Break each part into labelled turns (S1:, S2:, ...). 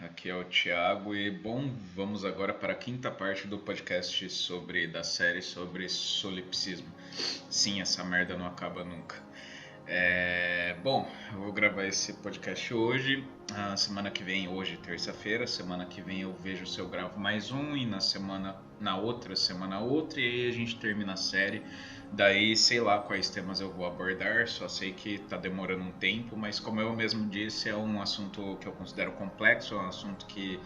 S1: aqui é o Thiago e vamos agora para a quinta parte do podcast da série sobre solipsismo. Sim, essa merda não acaba nunca. Eu vou gravar esse podcast hoje. A semana que vem, hoje, terça-feira, semana que vem eu vejo se eu gravo mais um e na outra semana outro, e aí a gente termina a série. Daí sei lá quais temas eu vou abordar, só sei que tá demorando um tempo, mas como eu mesmo disse, é um assunto que eu considero complexo, é um assunto que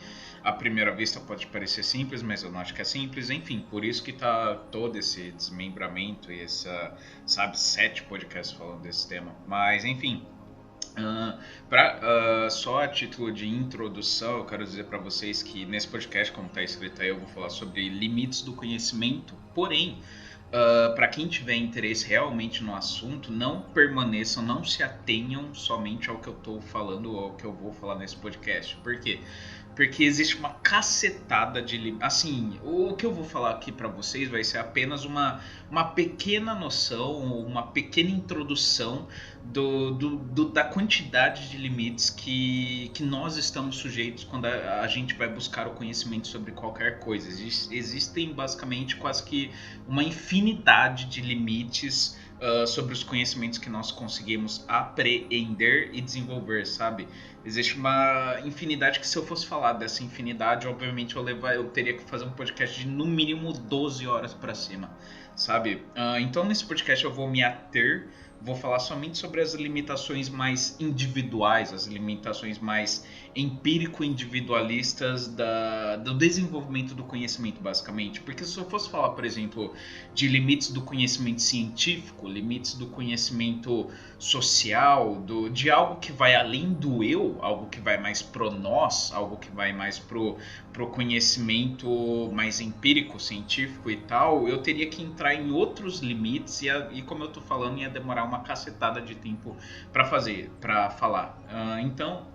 S1: à primeira vista pode parecer simples, mas eu não acho que é simples, enfim, por isso que tá todo esse desmembramento e sabe, 7 podcasts falando desse tema. Mas enfim, só a título de introdução, eu quero dizer para vocês que nesse podcast, como está escrito aí, eu vou falar sobre limites do conhecimento, porém, para quem tiver interesse realmente no assunto, não permaneçam, não se atenham somente ao que eu estou falando ou ao que eu vou falar nesse podcast. Por quê? Porque existe uma cacetada de... Assim, o que eu vou falar aqui para vocês vai ser apenas uma pequena noção, uma pequena introdução da quantidade de limites que nós estamos sujeitos quando a gente vai buscar o conhecimento sobre qualquer coisa. Existem basicamente quase que uma infinidade de limites sobre os conhecimentos que nós conseguimos apreender e desenvolver, sabe? Existe uma infinidade que, se eu fosse falar dessa infinidade, obviamente eu teria que fazer um podcast de no mínimo 12 horas para cima, sabe? Então nesse podcast eu vou falar somente sobre as limitações mais individuais, as limitações mais empírico-individualistas do desenvolvimento do conhecimento, basicamente. Porque se eu fosse falar, por exemplo, de limites do conhecimento científico, limites do conhecimento social, de algo que vai além do eu, algo que vai mais pro nós, algo que vai mais pro conhecimento mais empírico, científico e tal, eu teria que entrar em outros limites e como eu tô falando, ia demorar uma cacetada de tempo para falar. Então,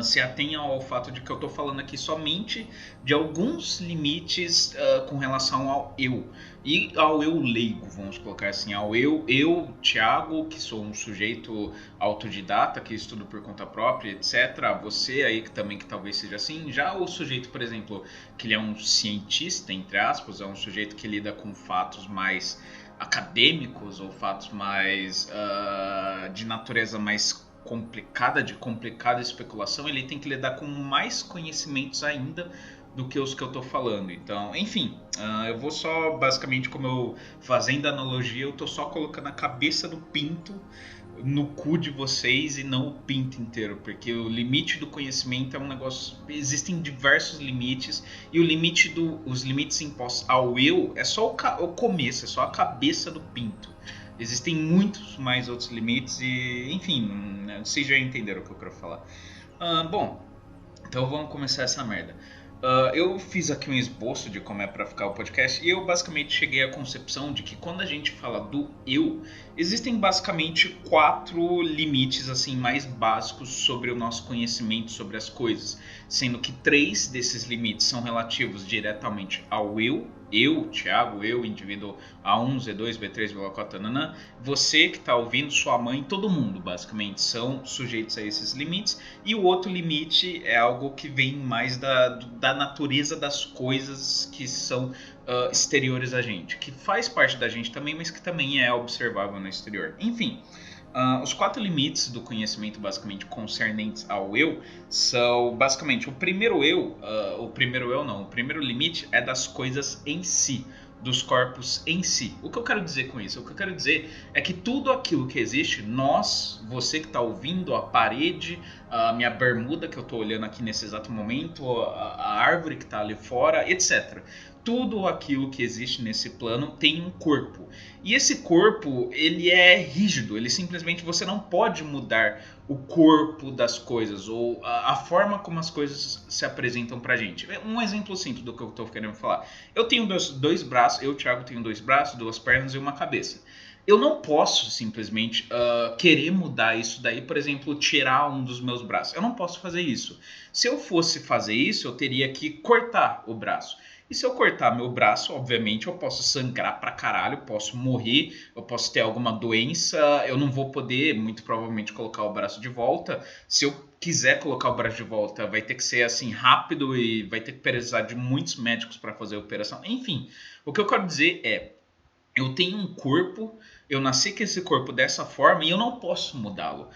S1: se atenha ao fato de que eu estou falando aqui somente de alguns limites com relação ao eu. E ao eu leigo, vamos colocar assim, ao eu, Thiago, que sou um sujeito autodidata, que estudo por conta própria, etc. Você aí que talvez seja assim. Já o sujeito, por exemplo, que ele é um cientista, entre aspas, é um sujeito que lida com fatos mais acadêmicos ou fatos mais de natureza mais de complicada especulação, ele tem que lidar com mais conhecimentos ainda do que os que eu estou falando. Então, enfim, eu vou só, basicamente, como eu fazendo analogia, eu estou só colocando a cabeça do pinto no cu de vocês e não o pinto inteiro, porque o limite do conhecimento é um negócio, existem diversos limites e os limites impostos ao eu é só o começo, é só a cabeça do pinto. Existem muitos mais outros limites e, enfim, vocês já entenderam o que eu quero falar. Bom, então vamos começar essa merda. Eu fiz aqui um esboço de como é para ficar o podcast e eu basicamente cheguei à concepção de que quando a gente fala do eu, existem basicamente 4 limites assim mais básicos sobre o nosso conhecimento sobre as coisas, sendo que 3 desses limites são relativos diretamente ao eu, Thiago, eu, indivíduo A1, Z2, B3, B4, nanã, você que está ouvindo, sua mãe, todo mundo basicamente são sujeitos a esses limites. E o outro limite é algo que vem mais da natureza das coisas que são exteriores a gente, que faz parte da gente também, mas que também é observável no exterior. Enfim, os 4 limites do conhecimento basicamente concernentes ao eu são basicamente o primeiro limite é das coisas em si, dos corpos em si. O que eu quero dizer com isso? O que eu quero dizer é que tudo aquilo que existe, você que está ouvindo, a parede, a minha bermuda que eu estou olhando aqui nesse exato momento, a árvore que está ali fora, etc. Tudo aquilo que existe nesse plano tem um corpo. E esse corpo, ele é rígido, ele simplesmente, você não pode mudar o corpo das coisas ou a forma como as coisas se apresentam pra gente. Um exemplo simples do que eu tô querendo falar. Eu tenho dois braços, Thiago, tenho 2 braços, 2 pernas e uma cabeça. eu não posso simplesmente querer mudar isso daí, por exemplo, tirar um dos meus braços. Eu não posso fazer isso. Se eu fosse fazer isso, eu teria que cortar o braço. E se eu cortar meu braço, obviamente eu posso sangrar pra caralho, posso morrer, eu posso ter alguma doença, eu não vou poder, muito provavelmente, colocar o braço de volta. Se eu quiser colocar o braço de volta, vai ter que ser assim rápido e vai ter que precisar de muitos médicos para fazer a operação. Enfim, o que eu quero dizer é, eu tenho um corpo, eu nasci com esse corpo dessa forma e eu não posso mudá-lo.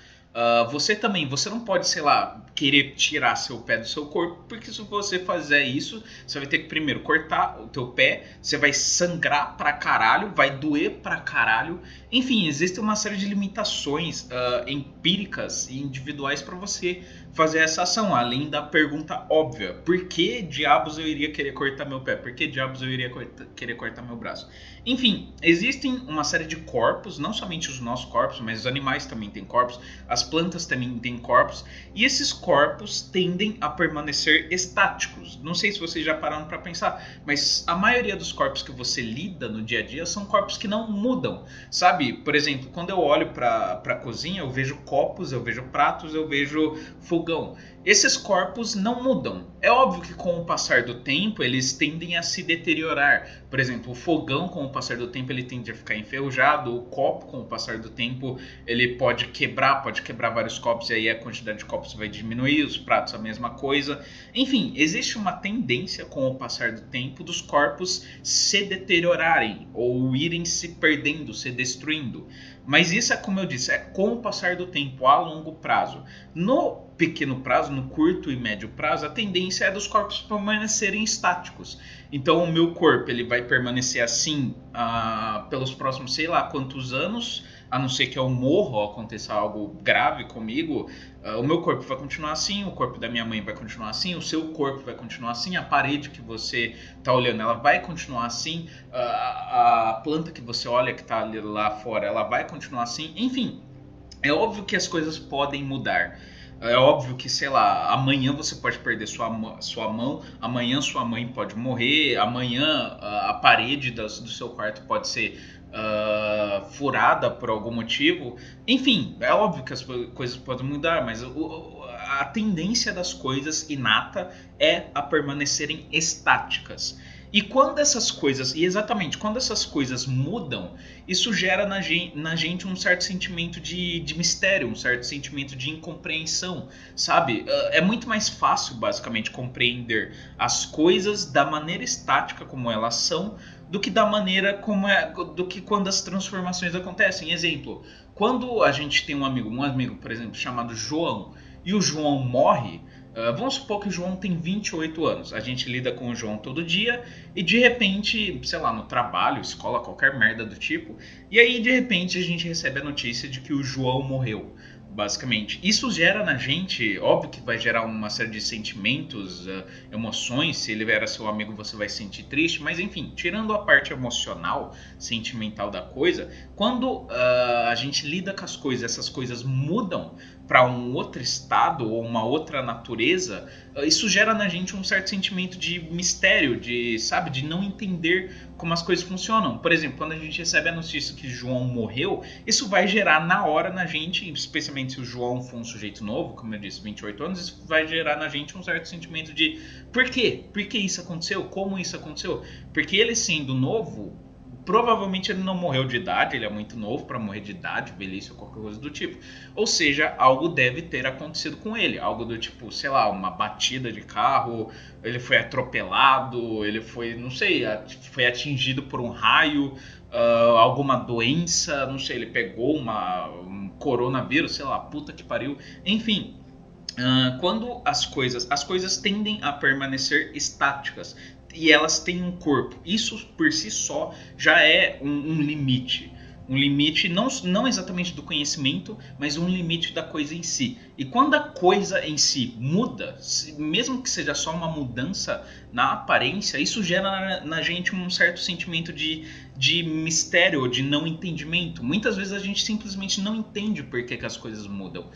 S1: Você também, você não pode, sei lá, querer tirar seu pé do seu corpo, porque se você fizer isso, você vai ter que primeiro cortar o teu pé, você vai sangrar pra caralho, vai doer pra caralho. Enfim, existe uma série de limitações empíricas e individuais para você fazer essa ação, além da pergunta óbvia: por que diabos eu iria querer cortar meu pé? Por que diabos eu iria querer cortar meu braço? Enfim, existem uma série de corpos, não somente os nossos corpos, mas os animais também têm corpos, as plantas também têm corpos, e esses corpos tendem a permanecer estáticos. Não sei se vocês já pararam para pensar, mas a maioria dos corpos que você lida no dia a dia são corpos que não mudam, sabe? Por exemplo, quando eu olho para a cozinha, eu vejo copos, eu vejo pratos, eu vejo fogão. Esses corpos não mudam. É óbvio que com o passar do tempo eles tendem a se deteriorar. Por exemplo, o fogão, com o passar do tempo, ele tende a ficar enferrujado. O copo, com o passar do tempo, ele pode quebrar vários copos e aí a quantidade de copos vai diminuir. Os pratos, a mesma coisa. Enfim, existe uma tendência com o passar do tempo dos corpos se deteriorarem ou irem se perdendo, se destruindo. Mas isso é, como eu disse, é com o passar do tempo, a longo prazo. No pequeno prazo, no curto e médio prazo, a tendência é dos corpos permanecerem estáticos. Então o meu corpo ele vai permanecer assim pelos próximos sei lá quantos anos, a não ser que eu morra ou aconteça algo grave comigo. O meu corpo vai continuar assim, o corpo da minha mãe vai continuar assim, o seu corpo vai continuar assim, a parede que você está olhando ela vai continuar assim, a planta que você olha que está lá fora ela vai continuar assim. Enfim, é óbvio que as coisas podem mudar. É óbvio que, sei lá, amanhã você pode perder sua mão, amanhã sua mãe pode morrer, amanhã a parede do seu quarto pode ser furada por algum motivo. Enfim, é óbvio que as coisas podem mudar, mas a tendência das coisas inata é a permanecerem estáticas. E quando essas coisas, e exatamente, quando essas coisas mudam, isso gera na gente um certo sentimento de mistério, um certo sentimento de incompreensão, sabe? É muito mais fácil, basicamente, compreender as coisas da maneira estática como elas são, do que da maneira do que quando as transformações acontecem. Exemplo, quando a gente tem um amigo, por exemplo, chamado João, e o João morre. Vamos supor que o João tem 28 anos. A gente lida com o João todo dia e de repente, sei lá, no trabalho, escola, qualquer merda do tipo, e aí de repente a gente recebe a notícia de que o João morreu, basicamente. Isso gera na gente, óbvio que vai gerar uma série de sentimentos, emoções. Se ele era seu amigo, você vai se sentir triste, mas enfim, tirando a parte emocional, sentimental da coisa, quando a gente lida com as coisas, essas coisas mudam para um outro estado ou uma outra natureza, isso gera na gente um certo sentimento de mistério, de não entender como as coisas funcionam. Por exemplo, quando a gente recebe a notícia que João morreu, isso vai gerar na hora na gente, especialmente se o João for um sujeito novo, como eu disse, 28 anos, isso vai gerar na gente um certo sentimento de por quê? Por que isso aconteceu? Como isso aconteceu? Porque ele sendo novo, provavelmente ele não morreu de idade, ele é muito novo para morrer de idade, velhice ou qualquer coisa do tipo. Ou seja, algo deve ter acontecido com ele, algo do tipo, sei lá, uma batida de carro, ele foi atropelado, ele foi, não sei, foi atingido por um raio, alguma doença, não sei, ele pegou um coronavírus, sei lá, puta que pariu, enfim. Quando as coisas tendem a permanecer estáticas e elas têm um corpo, isso por si só já é um limite. Um limite não exatamente do conhecimento, mas um limite da coisa em si. E quando a coisa em si muda, mesmo que seja só uma mudança na aparência, isso gera na gente um certo sentimento de mistério, de não entendimento. Muitas vezes a gente simplesmente não entende por que as coisas mudam.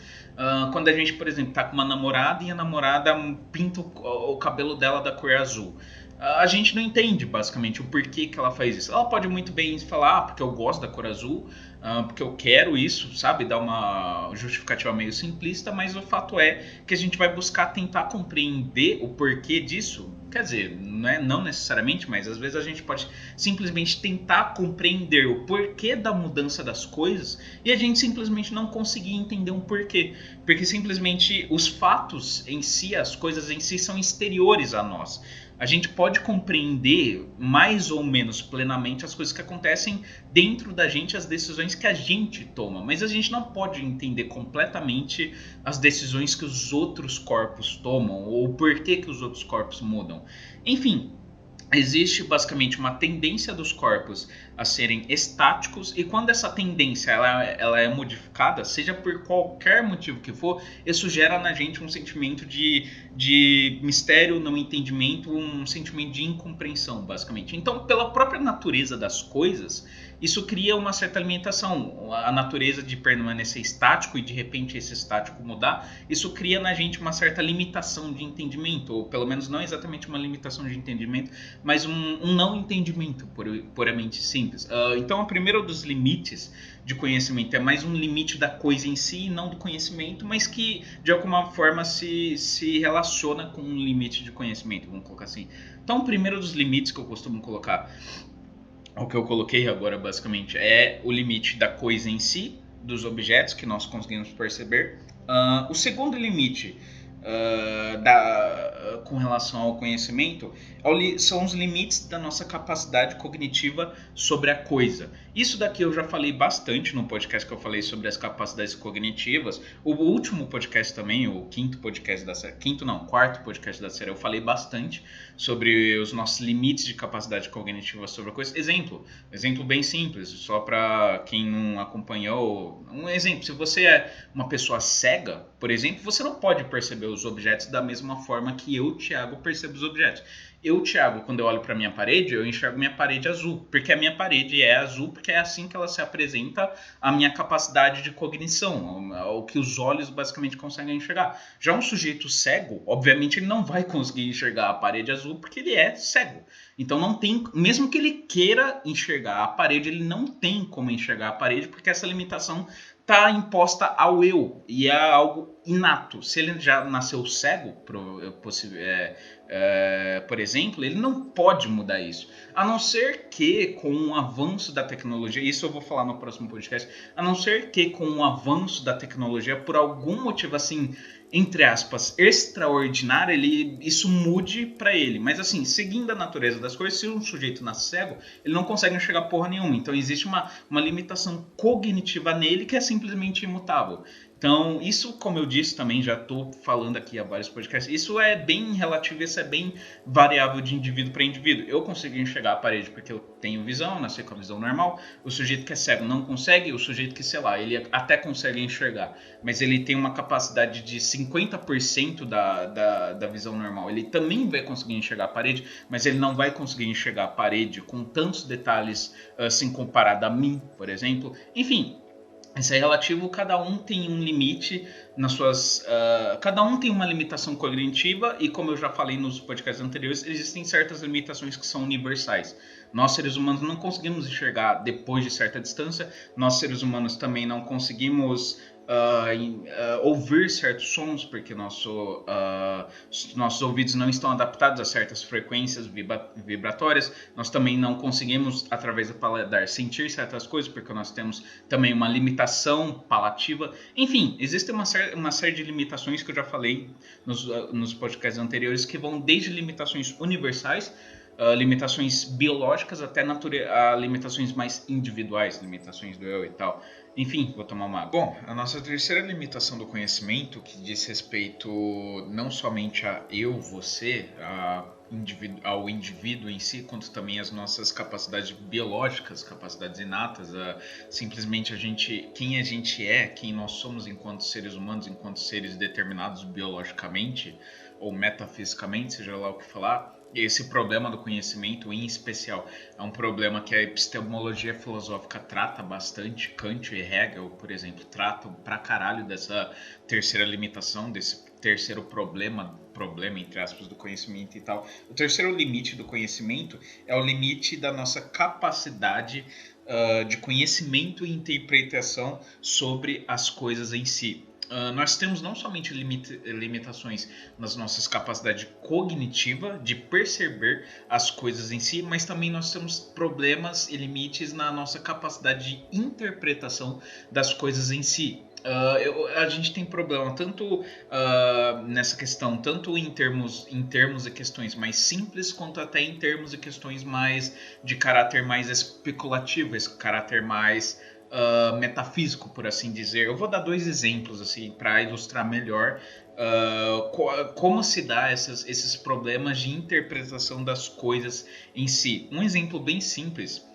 S1: Quando a gente, por exemplo, está com uma namorada e a namorada pinta o cabelo dela da cor azul. a gente não entende basicamente o porquê que ela faz isso. Ela pode muito bem falar, porque eu gosto da cor azul, porque eu quero isso, sabe? Dar uma justificativa meio simplista, mas o fato é que a gente vai buscar tentar compreender o porquê disso. Quer dizer, não necessariamente, mas às vezes a gente pode simplesmente tentar compreender o porquê da mudança das coisas e a gente simplesmente não conseguir entender um porquê. Porque simplesmente os fatos em si, as coisas em si são exteriores a nós. A gente pode compreender mais ou menos plenamente as coisas que acontecem dentro da gente, as decisões que a gente toma, mas a gente não pode entender completamente as decisões que os outros corpos tomam ou o porquê que os outros corpos mudam. Enfim, existe basicamente uma tendência dos corpos a serem estáticos e quando essa tendência ela é modificada, seja por qualquer motivo que for, isso gera na gente um sentimento de mistério, não entendimento, um sentimento de incompreensão, basicamente. Então, pela própria natureza das coisas, isso cria uma certa limitação. A natureza de permanecer estático e de repente esse estático mudar, isso cria na gente uma certa limitação de entendimento, ou pelo menos não exatamente uma limitação de entendimento, mas um não entendimento puramente simples. Então, o primeiro dos limites de conhecimento é mais um limite da coisa em si, e não do conhecimento, mas que de alguma forma se relaciona com um limite de conhecimento, vamos colocar assim. Então, o primeiro dos limites que eu costumo colocar, o que eu coloquei agora basicamente, é o limite da coisa em si, dos objetos que nós conseguimos perceber. O segundo limite com relação ao conhecimento são os limites da nossa capacidade cognitiva sobre a coisa. Isso daqui eu já falei bastante no podcast que eu falei sobre as capacidades cognitivas. O último podcast também, o quarto podcast da série, eu falei bastante sobre os nossos limites de capacidade cognitiva sobre a coisa. Exemplo bem simples, só para quem não acompanhou. Um exemplo, se você é uma pessoa cega, por exemplo, você não pode perceber os objetos da mesma forma que eu, Thiago, percebo os objetos. Eu, Thiago, quando eu olho para minha parede, eu enxergo minha parede azul, porque a minha parede é azul, porque é assim que ela se apresenta à minha capacidade de cognição, o que os olhos basicamente conseguem enxergar. Já um sujeito cego, obviamente ele não vai conseguir enxergar a parede azul, porque ele é cego. Então não tem, mesmo que ele queira enxergar a parede, ele não tem como enxergar a parede, porque essa limitação está imposta ao eu, e é algo inato. Se ele já nasceu cego, por exemplo, ele não pode mudar isso. A não ser que com o avanço da tecnologia, isso eu vou falar no próximo podcast, a não ser que com o avanço da tecnologia, por algum motivo assim, entre aspas, extraordinário, isso mude para ele. Mas assim, seguindo a natureza das coisas, se um sujeito nasce cego, ele não consegue enxergar porra nenhuma. Então existe uma limitação cognitiva nele que é simplesmente imutável. Então, isso, como eu disse também, já estou falando aqui há vários podcasts, isso é bem relativo, isso é bem variável de indivíduo para indivíduo. Eu consigo enxergar a parede porque eu tenho visão, nasci com a visão normal. O sujeito que é cego não consegue, o sujeito que, sei lá, ele até consegue enxergar, mas ele tem uma capacidade de 50% da visão normal. Ele também vai conseguir enxergar a parede, mas ele não vai conseguir enxergar a parede com tantos detalhes assim comparado a mim, por exemplo. Enfim, isso é relativo, cada um tem um limite nas suas. Cada um tem uma limitação cognitiva, e como eu já falei nos podcasts anteriores, existem certas limitações que são universais. Nós, seres humanos, não conseguimos enxergar depois de certa distância, nós, seres humanos, também não conseguimos ouvir certos sons, porque nossos ouvidos não estão adaptados a certas frequências vibratórias. Nós também não conseguimos, através do paladar, sentir certas coisas, porque nós temos também uma limitação palativa. Enfim, existe uma série de limitações que eu já falei nos podcasts anteriores, que vão desde limitações universais, limitações biológicas, até limitações mais individuais, limitações do eu e tal. Enfim, vou tomar uma água. Bom, a nossa terceira limitação do conhecimento, que diz respeito não somente a eu, você, ao indivíduo em si, quanto também às nossas capacidades biológicas, capacidades inatas, simplesmente quem a gente é, quem nós somos enquanto seres humanos, enquanto seres determinados biologicamente ou metafisicamente, seja lá o que falar. Esse problema do conhecimento, em especial, é um problema que a epistemologia filosófica trata bastante. Kant e Hegel, por exemplo, tratam pra caralho dessa terceira limitação, desse terceiro problema entre aspas do conhecimento e tal. O terceiro limite do conhecimento é o limite da nossa capacidade de conhecimento e interpretação sobre as coisas em si. Nós temos não somente limitações nas nossas capacidades cognitivas de perceber as coisas em si, mas também nós temos problemas e limites na nossa capacidade de interpretação das coisas em si. A gente tem problema tanto nessa questão, tanto em termos e questões mais simples, quanto até em termos e questões mais de caráter mais especulativo, esse caráter mais metafísico, por assim dizer. Eu vou dar 2 exemplos assim para ilustrar melhor como se dá esses problemas de interpretação das coisas em si. Um exemplo bem simples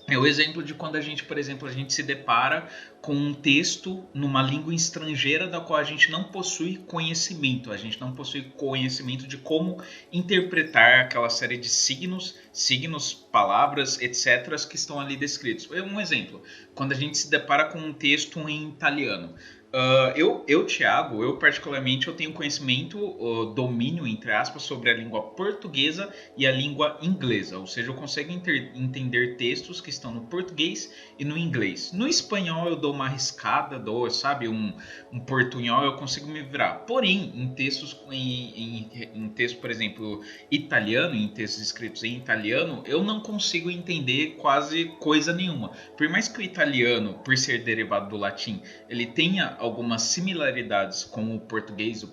S1: é o exemplo de quando a gente, por exemplo, a gente se depara com um texto numa língua estrangeira da qual a gente não possui conhecimento. A gente não possui conhecimento de como interpretar aquela série de signos, palavras, etc., que estão ali descritos. Um exemplo, quando a gente se depara com um texto em italiano. Thiago, eu particularmente eu tenho conhecimento, domínio, entre aspas, sobre a língua portuguesa e a língua inglesa. Ou seja, eu consigo entender textos que estão no português e no inglês. No espanhol eu dou uma arriscada, um portunhol, eu consigo me virar. Porém, em textos, em texto, por exemplo, italiano, em textos escritos em italiano, eu não consigo entender quase coisa nenhuma. Por mais que o italiano, por ser derivado do latim, ele tenha algumas similaridades com o português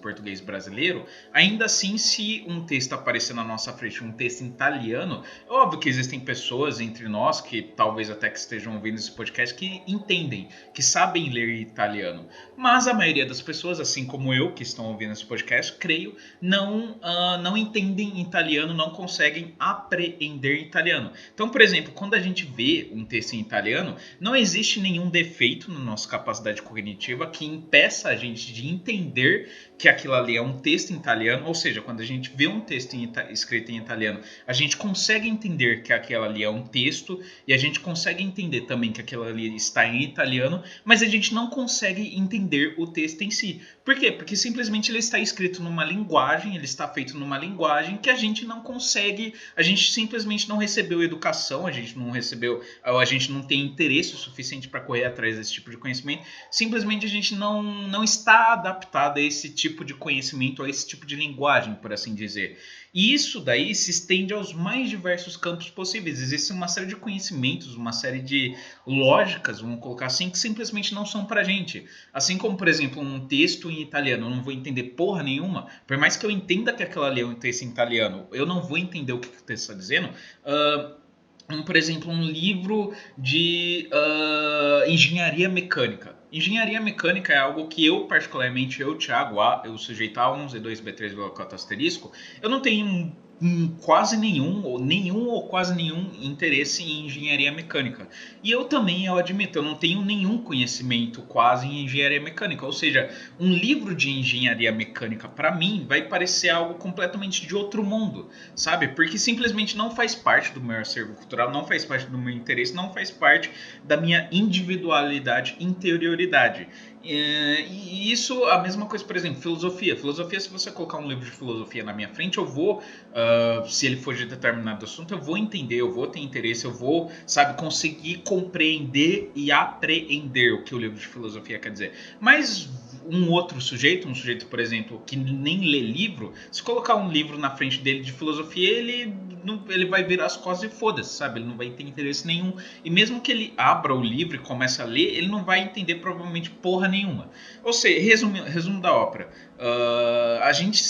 S1: brasileiro, ainda assim, se um texto aparecer na nossa frente, um texto em italiano, é óbvio que existem pessoas entre nós, que talvez até que estejam ouvindo esse podcast, que entendem, que sabem ler italiano. Mas a maioria das pessoas, assim como eu, que estão ouvindo esse podcast, creio, não entendem italiano, não conseguem apreender italiano. Então, por exemplo, quando a gente vê um texto em italiano, não existe nenhum defeito na nossa capacidade cognitiva que impeça a gente de entender que aquilo ali é um texto em italiano, ou seja, quando a gente vê um texto escrito em italiano, a gente consegue entender que aquilo ali é um texto e a gente consegue entender também que aquilo ali está em italiano, mas a gente não consegue entender o texto em si. Por quê? Porque simplesmente ele está escrito numa linguagem, ele está feito numa linguagem que a gente não consegue, a gente simplesmente não recebeu educação, a gente não tem interesse o suficiente para correr atrás desse tipo de conhecimento, simplesmente a gente não está adaptado a esse tipo de conhecimento, a esse tipo de linguagem, por assim dizer. E isso daí se estende aos mais diversos campos possíveis. Existe uma série de conhecimentos, uma série de lógicas, vamos colocar assim, que simplesmente não são pra gente. Assim como, por exemplo, um texto em italiano, eu não vou entender porra nenhuma, por mais que eu entenda que aquilo ali é um texto em italiano, eu não vou entender o que o texto está dizendo. Por exemplo, um livro de engenharia mecânica. Engenharia mecânica é algo que eu, particularmente, Thiago, o sujeito A1, Z2, B3, B4 asterisco, eu não tenho quase nenhum ou quase nenhum interesse em engenharia mecânica. E eu também, eu admito, eu não tenho nenhum conhecimento quase em engenharia mecânica. Ou seja, um livro de engenharia mecânica, para mim, vai parecer algo completamente de outro mundo, sabe? Porque simplesmente não faz parte do meu acervo cultural, não faz parte do meu interesse, não faz parte da minha individualidade, interioridade. E isso, a mesma coisa, por exemplo, filosofia. Filosofia, se você colocar um livro de filosofia na minha frente, eu vou, se ele for de determinado assunto, eu vou entender, eu vou ter interesse, eu vou, sabe, conseguir compreender e apreender o que o livro de filosofia quer dizer. Mas um sujeito, por exemplo, que nem lê livro, se colocar um livro na frente dele de filosofia, ele vai virar as costas e foda-se, sabe? Ele não vai ter interesse nenhum. E mesmo que ele abra o livro e comece a ler, ele não vai entender provavelmente porra nenhuma. Ou seja, resumo da ópera. A gente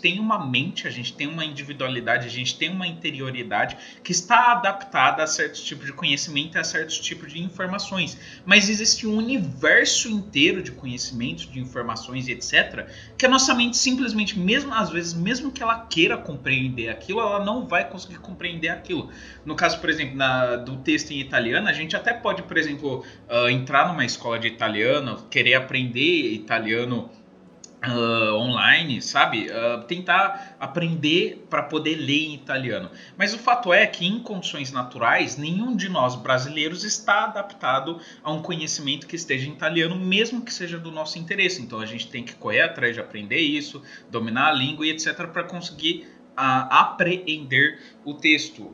S1: tem uma mente, a gente tem uma individualidade, a gente tem uma interioridade que está adaptada a certos tipos de conhecimento, a certos tipos de informações. Mas existe um universo inteiro de conhecimentos, de informações e etc., que a nossa mente simplesmente, às vezes, mesmo que ela queira compreender aquilo, ela não vai conseguir compreender aquilo. No caso, por exemplo, do texto em italiano, a gente até pode, por exemplo, entrar numa escola de italiano, querer aprender italiano online, sabe? Tentar aprender para poder ler em italiano. Mas o fato é que, em condições naturais, nenhum de nós brasileiros está adaptado a um conhecimento que esteja em italiano, mesmo que seja do nosso interesse. Então a gente tem que correr atrás de aprender isso, dominar a língua e etc. para conseguir apreender o texto.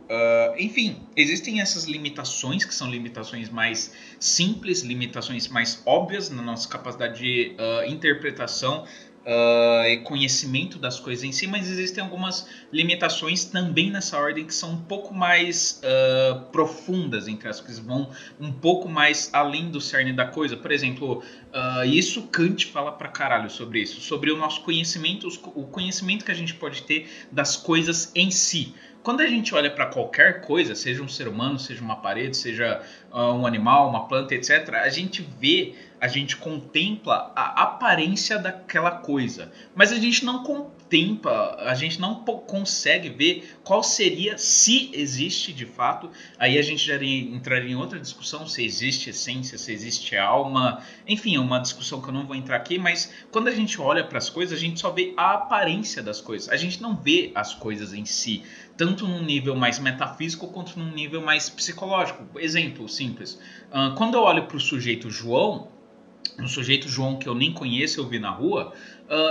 S1: Enfim, existem essas limitações, que são limitações mais simples, limitações mais óbvias na nossa capacidade de interpretação e conhecimento das coisas em si, mas existem algumas limitações também nessa ordem que são um pouco mais profundas, entre as que vão um pouco mais além do cerne da coisa. Por exemplo, isso Kant fala pra caralho sobre isso, sobre o nosso conhecimento, o conhecimento que a gente pode ter das coisas em si. Quando a gente olha para qualquer coisa, seja um ser humano, seja uma parede, seja um animal, uma planta, etc., a gente vê, a gente contempla a aparência daquela coisa. Mas a gente não contempla, a gente não consegue ver qual seria, se existe de fato. Aí a gente já entraria em outra discussão, se existe essência, se existe alma. Enfim, é uma discussão que eu não vou entrar aqui, mas quando a gente olha para as coisas, a gente só vê a aparência das coisas. A gente não vê as coisas em si, tanto num nível mais metafísico quanto num nível mais psicológico. Exemplo simples. Quando eu olho para o sujeito João, um sujeito João que eu nem conheço, eu vi na rua,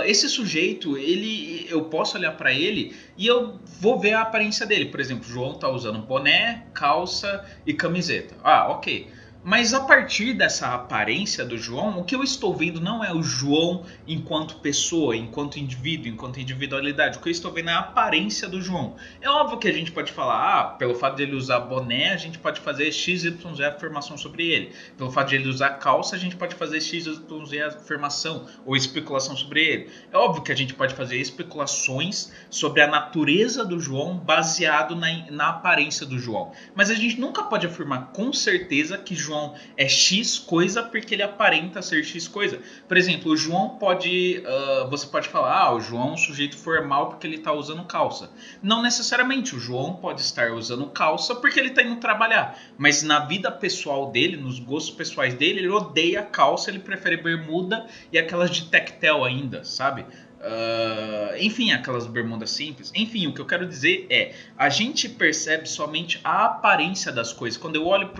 S1: esse sujeito, eu posso olhar para ele e eu vou ver a aparência dele. Por exemplo, o João tá usando boné, calça e camiseta. Ah, ok. Mas a partir dessa aparência do João, o que eu estou vendo não é o João enquanto pessoa, enquanto indivíduo, enquanto individualidade. O que eu estou vendo é a aparência do João. É óbvio que a gente pode falar, pelo fato de ele usar boné, a gente pode fazer XYZ afirmação sobre ele. Pelo fato de ele usar calça, a gente pode fazer XYZ afirmação ou especulação sobre ele. É óbvio que a gente pode fazer especulações sobre a natureza do João baseado na aparência do João. Mas a gente nunca pode afirmar com certeza que João é X coisa porque ele aparenta ser X coisa. Por exemplo, o João pode... você pode falar, o João é um sujeito formal porque ele está usando calça. Não necessariamente, o João pode estar usando calça porque ele está indo trabalhar. Mas na vida pessoal dele, nos gostos pessoais dele, ele odeia calça, ele prefere bermuda e aquelas de tectel ainda, sabe? Enfim, aquelas bermudas simples. Enfim, o que eu quero dizer é, a gente percebe somente a aparência das coisas. Quando eu olho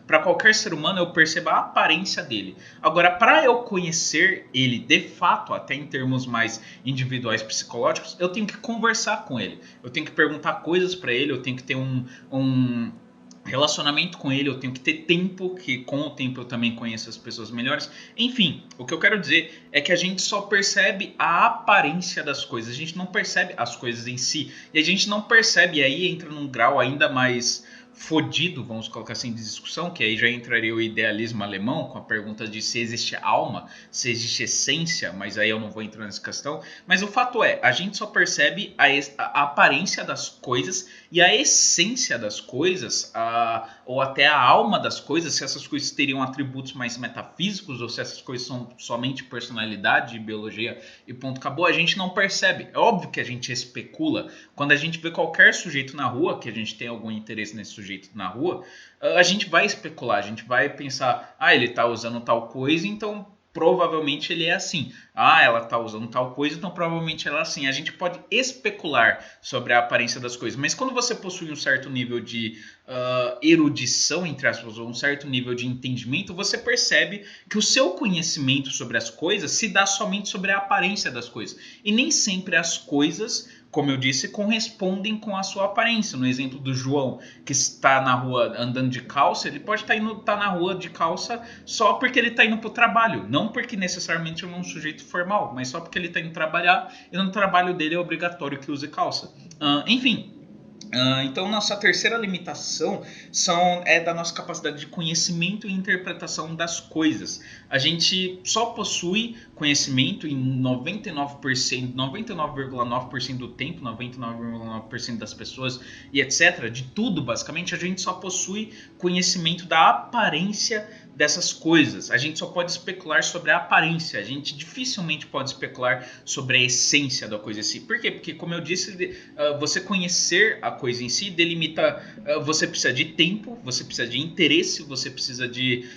S1: para qualquer ser humano, eu percebo a aparência dele. Agora, para eu conhecer ele de fato, até em termos mais individuais psicológicos, eu tenho que conversar com ele. Eu tenho que perguntar coisas para ele, eu tenho que ter um relacionamento com ele, eu tenho que ter tempo, que com o tempo eu também conheço as pessoas melhores. Enfim, o que eu quero dizer é que a gente só percebe a aparência das coisas, a gente não percebe as coisas em si, e a gente não percebe, e aí entra num grau ainda mais fodido, vamos colocar assim, de discussão, que aí já entraria o idealismo alemão, com a pergunta de se existe alma, se existe essência, mas aí eu não vou entrar nessa questão. Mas o fato é, a gente só percebe a aparência das coisas e a essência das coisas, ou até a alma das coisas, se essas coisas teriam atributos mais metafísicos, ou se essas coisas são somente personalidade, biologia e ponto, acabou, a gente não percebe. É óbvio que a gente especula. Quando a gente vê qualquer sujeito na rua, que a gente tem algum interesse nesse sujeito na rua, a gente vai especular, a gente vai pensar, ele tá usando tal coisa, então provavelmente ele é assim. Ela tá usando tal coisa, então provavelmente ela é assim. A gente pode especular sobre a aparência das coisas, mas quando você possui um certo nível de erudição, entre aspas, ou um certo nível de entendimento, você percebe que o seu conhecimento sobre as coisas se dá somente sobre a aparência das coisas. E nem sempre as coisas, como eu disse, correspondem com a sua aparência. No exemplo do João, que está na rua andando de calça, ele pode estar na rua de calça só porque ele está indo para o trabalho. Não porque necessariamente é um sujeito formal, mas só porque ele está indo trabalhar e no trabalho dele é obrigatório que use calça. Enfim... então, nossa terceira limitação é da nossa capacidade de conhecimento e interpretação das coisas. A gente só possui conhecimento em 99%, 99,9% do tempo, 99,9% das pessoas e etc. De tudo, basicamente, a gente só possui conhecimento da aparência dessas coisas. A gente só pode especular sobre a aparência. A gente dificilmente pode especular sobre a essência da coisa em si. Por quê? Porque, como eu disse, você conhecer a coisa em si delimita... você precisa de tempo, você precisa de interesse, você precisa de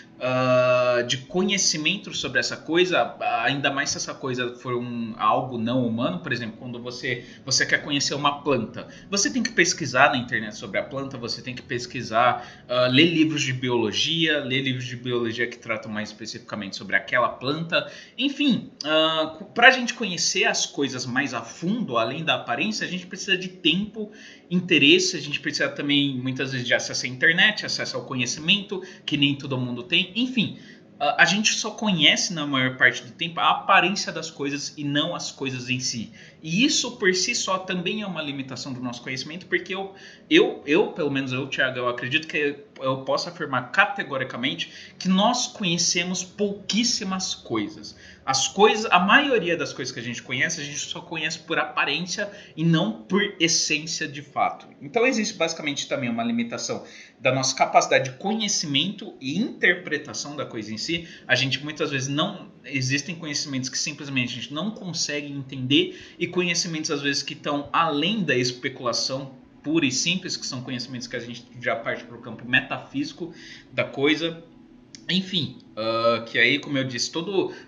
S1: de conhecimento sobre essa coisa, ainda mais se essa coisa for algo não humano. Por exemplo, quando você quer conhecer uma planta, você tem que pesquisar na internet sobre a planta, você tem que pesquisar, ler livros de biologia que tratam mais especificamente sobre aquela planta. Enfim, para a gente conhecer as coisas mais a fundo, além da aparência, a gente precisa de tempo, interesse, a gente precisa também muitas vezes de acesso à internet, acesso ao conhecimento, que nem todo mundo tem. Enfim, a gente só conhece na maior parte do tempo a aparência das coisas e não as coisas em si. E isso por si só também é uma limitação do nosso conhecimento, porque pelo menos eu, Thiago, eu acredito que eu posso afirmar categoricamente que nós conhecemos pouquíssimas coisas. A maioria das coisas que a gente só conhece por aparência e não por essência de fato. Então existe basicamente também uma limitação da nossa capacidade de conhecimento e interpretação da coisa em si. A gente muitas vezes existem conhecimentos que simplesmente a gente não consegue entender, e conhecimentos às vezes que estão além da especulação pura e simples, que são conhecimentos que a gente já parte para o campo metafísico da coisa. Enfim, que aí, como eu disse,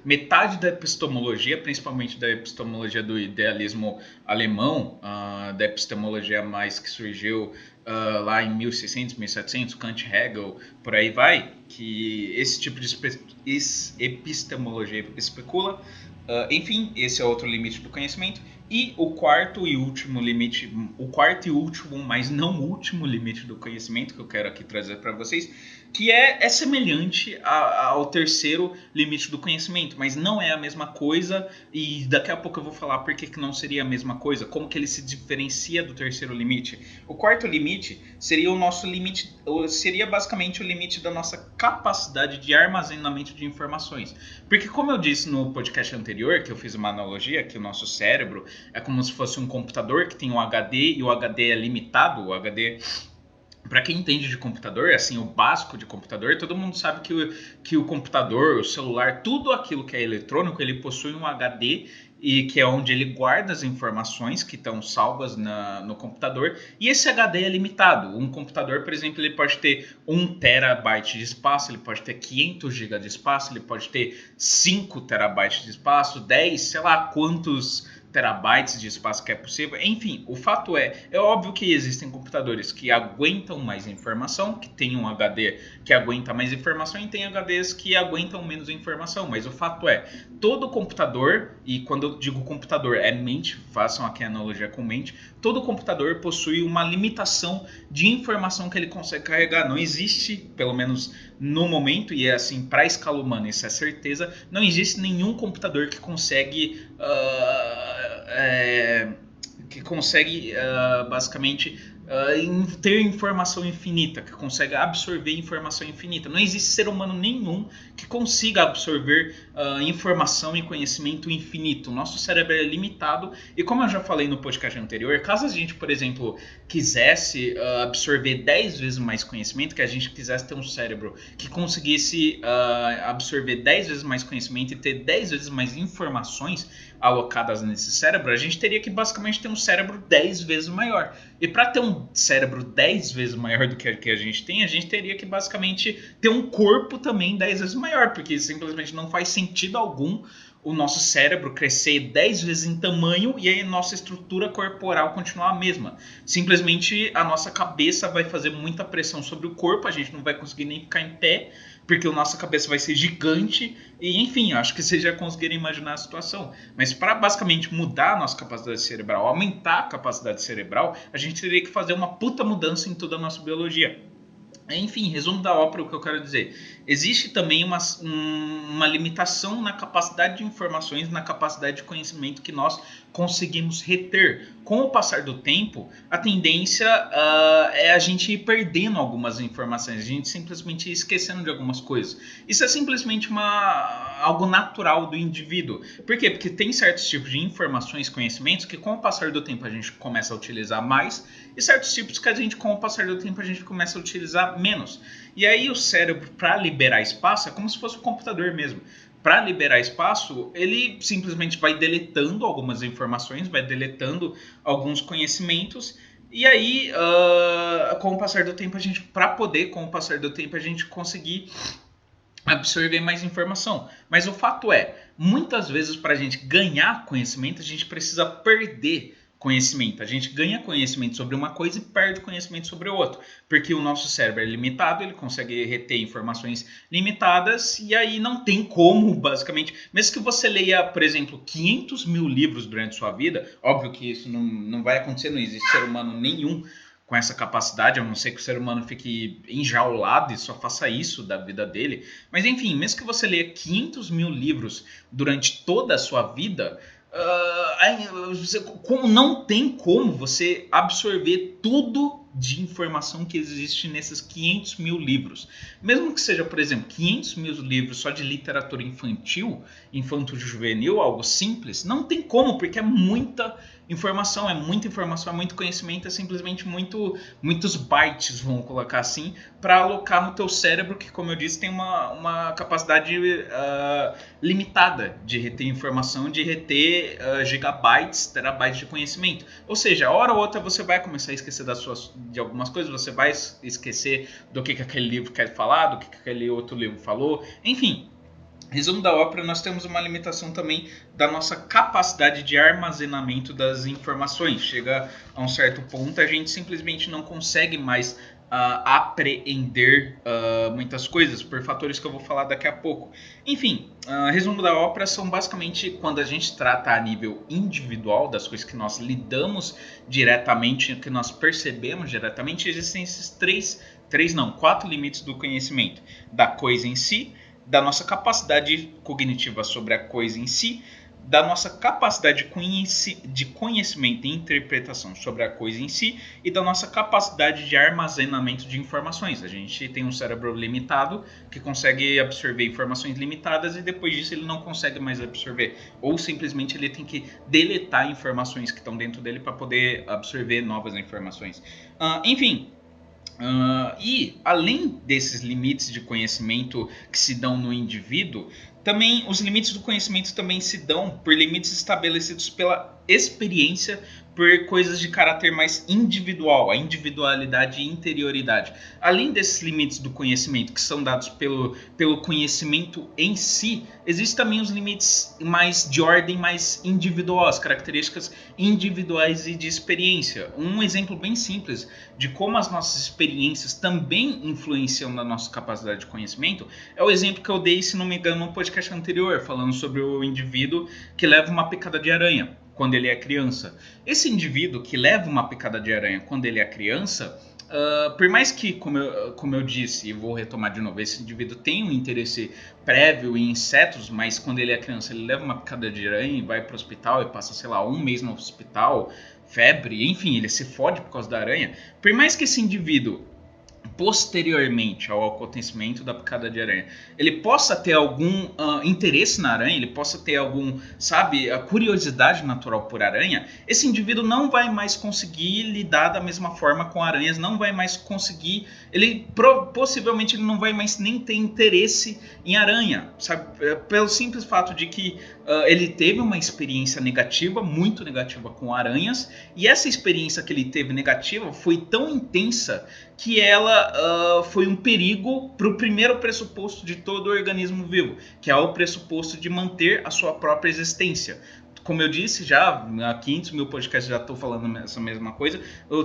S1: metade da epistemologia, principalmente da epistemologia do idealismo alemão, da epistemologia mais que surgiu lá em 1600, 1700, Kant, Hegel, por aí vai, que esse tipo de epistemologia especula. Enfim, esse é outro limite do conhecimento. E o quarto e último, mas não último limite do conhecimento que eu quero aqui trazer para vocês, que é semelhante ao terceiro limite do conhecimento, mas não é a mesma coisa, e daqui a pouco eu vou falar por que não seria a mesma coisa, como que ele se diferencia do terceiro limite. O quarto limite seria o nosso limite, seria basicamente o limite da nossa capacidade de armazenamento de informações. Porque como eu disse no podcast anterior, que eu fiz uma analogia, que o nosso cérebro é como se fosse um computador que tem um HD, e o HD é limitado. O HD, para quem entende de computador, assim, o básico de computador, todo mundo sabe que o computador, o celular, tudo aquilo que é eletrônico, ele possui um HD, e que é onde ele guarda as informações que estão salvas no computador, e esse HD é limitado. Um computador, por exemplo, ele pode ter 1 terabyte de espaço, ele pode ter 500 GB de espaço, ele pode ter 5 terabytes de espaço, 10, sei lá quantos terabytes de espaço que é possível. Enfim, o fato é óbvio que existem computadores que aguentam mais informação, que tem um HD que aguenta mais informação, e tem HDs que aguentam menos informação, mas o fato é, todo computador, e quando eu digo computador é mente, façam aqui a analogia com mente, todo computador possui uma limitação de informação que ele consegue carregar. Não existe, pelo menos no momento, e é assim, para a escala humana isso é certeza, não existe nenhum computador que consegue basicamente ter informação infinita, que consegue absorver informação infinita. Não existe ser humano nenhum que consiga absorver informação e conhecimento infinito. O nosso cérebro é limitado, e como eu já falei no podcast anterior, caso a gente, por exemplo, quisesse absorver 10 vezes mais conhecimento, que a gente quisesse ter um cérebro que conseguisse absorver 10 vezes mais conhecimento e ter 10 vezes mais informações alocadas nesse cérebro, a gente teria que basicamente ter um cérebro 10 vezes maior. E para ter um cérebro 10 vezes maior do que a gente tem, a gente teria que basicamente ter um corpo também 10 vezes maior, porque simplesmente não faz sentido algum o nosso cérebro crescer 10 vezes em tamanho e a nossa estrutura corporal continuar a mesma. Simplesmente a nossa cabeça vai fazer muita pressão sobre o corpo, a gente não vai conseguir nem ficar em pé, porque a nossa cabeça vai ser gigante, e enfim, acho que vocês já conseguiram imaginar a situação. Mas para basicamente mudar a nossa capacidade cerebral, aumentar a capacidade cerebral, a gente teria que fazer uma puta mudança em toda a nossa biologia. Enfim, resumo da ópera, o que eu quero dizer. Existe também uma limitação na capacidade de informações, na capacidade de conhecimento que nós conseguimos reter. Com o passar do tempo, a tendência é a gente ir perdendo algumas informações, a gente simplesmente ir esquecendo de algumas coisas. Isso é simplesmente algo natural do indivíduo. Por quê? Porque tem certos tipos de informações, conhecimentos, que com o passar do tempo a gente começa a utilizar mais, e certos tipos que a gente, com o passar do tempo, a gente começa a utilizar menos. E aí o cérebro, para liberar espaço, é como se fosse um computador mesmo. Para liberar espaço, ele simplesmente vai deletando algumas informações, vai deletando alguns conhecimentos, e aí, com o passar do tempo, a gente conseguir absorver mais informação. Mas o fato é, muitas vezes para a gente ganhar conhecimento, a gente precisa perder conhecimento. A gente ganha conhecimento sobre uma coisa e perde conhecimento sobre outra. Porque o nosso cérebro é limitado, ele consegue reter informações limitadas e aí não tem como, basicamente. Mesmo que você leia, por exemplo, 500 mil livros durante sua vida, óbvio que isso não vai acontecer, não existe ser humano nenhum com essa capacidade, a não ser que o ser humano fique enjaulado e só faça isso da vida dele. Mas enfim, mesmo que você leia 500 mil livros durante toda a sua vida, como não tem como você absorver tudo de informação que existe nesses 500 mil livros. Mesmo que seja, por exemplo, 500 mil livros só de literatura infantil, infanto-juvenil, algo simples, não tem como, porque é muita informação, é muito conhecimento, é simplesmente muitos bytes, vamos colocar assim, para alocar no teu cérebro, que, como eu disse, tem uma capacidade limitada de reter informação, de reter gigabytes, terabytes de conhecimento. Ou seja, a hora ou outra você vai começar a esquecer de algumas coisas, você vai esquecer do que aquele livro quer falar, do que aquele outro livro falou, enfim. Resumo da ópera, nós temos uma limitação também da nossa capacidade de armazenamento das informações. Chega a um certo ponto, a gente simplesmente não consegue mais apreender muitas coisas, por fatores que eu vou falar daqui a pouco. Enfim, resumo da ópera são basicamente quando a gente trata a nível individual das coisas que nós lidamos diretamente, que nós percebemos diretamente, existem esses quatro limites do conhecimento. Da coisa em si, da nossa capacidade cognitiva sobre a coisa em si, da nossa capacidade de conhecimento e interpretação sobre a coisa em si e da nossa capacidade de armazenamento de informações. A gente tem um cérebro limitado que consegue absorver informações limitadas e depois disso ele não consegue mais absorver. Ou simplesmente ele tem que deletar informações que estão dentro dele para poder absorver novas informações. Enfim... e além desses limites de conhecimento que se dão no indivíduo, também os limites do conhecimento também se dão por limites estabelecidos pela experiência, por coisas de caráter mais individual, a individualidade e interioridade. Além desses limites do conhecimento que são dados pelo conhecimento em si, existem também os limites mais de ordem mais individual, as características individuais e de experiência. Um exemplo bem simples de como as nossas experiências também influenciam na nossa capacidade de conhecimento é o exemplo que eu dei, se não me engano, no podcast anterior, falando sobre o indivíduo que leva uma picada de aranha quando ele é criança. Esse indivíduo que leva uma picada de aranha quando ele é criança, por mais que, como eu disse, e vou retomar de novo, esse indivíduo tem um interesse prévio em insetos, mas quando ele é criança ele leva uma picada de aranha e vai para o hospital e passa, sei lá, um mês no hospital, febre, enfim, ele se fode por causa da aranha. Por mais que esse indivíduo, posteriormente ao acontecimento da picada de aranha, ele possa ter algum interesse na aranha, ele possa ter a curiosidade natural por aranha, esse indivíduo não vai mais conseguir lidar da mesma forma com aranhas, não vai mais conseguir, possivelmente ele não vai mais nem ter interesse em aranha, sabe? Pelo simples fato de que ele teve uma experiência negativa, muito negativa com aranhas, e essa experiência que ele teve negativa foi tão intensa que ela foi um perigo para o primeiro pressuposto de todo organismo vivo, que é o pressuposto de manter a sua própria existência. Como eu disse já, há 500 mil podcasts já estou falando essa mesma coisa,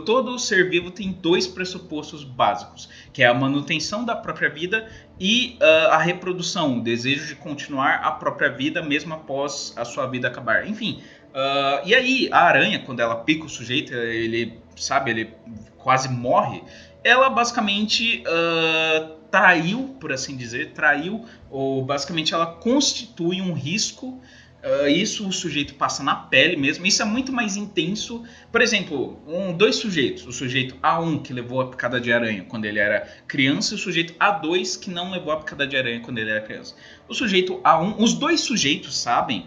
S1: todo ser vivo tem dois pressupostos básicos, que é a manutenção da própria vida e a reprodução, o desejo de continuar a própria vida mesmo após a sua vida acabar. Enfim, e aí a aranha, quando ela pica o sujeito, ele quase morre, ela basicamente traiu, por assim dizer, ou basicamente ela constitui um risco. Isso o sujeito passa na pele mesmo, isso é muito mais intenso. Por exemplo, dois sujeitos, o sujeito A1 que levou a picada de aranha quando ele era criança e o sujeito A2 que não levou a picada de aranha quando ele era criança. O sujeito A1, os dois sujeitos sabem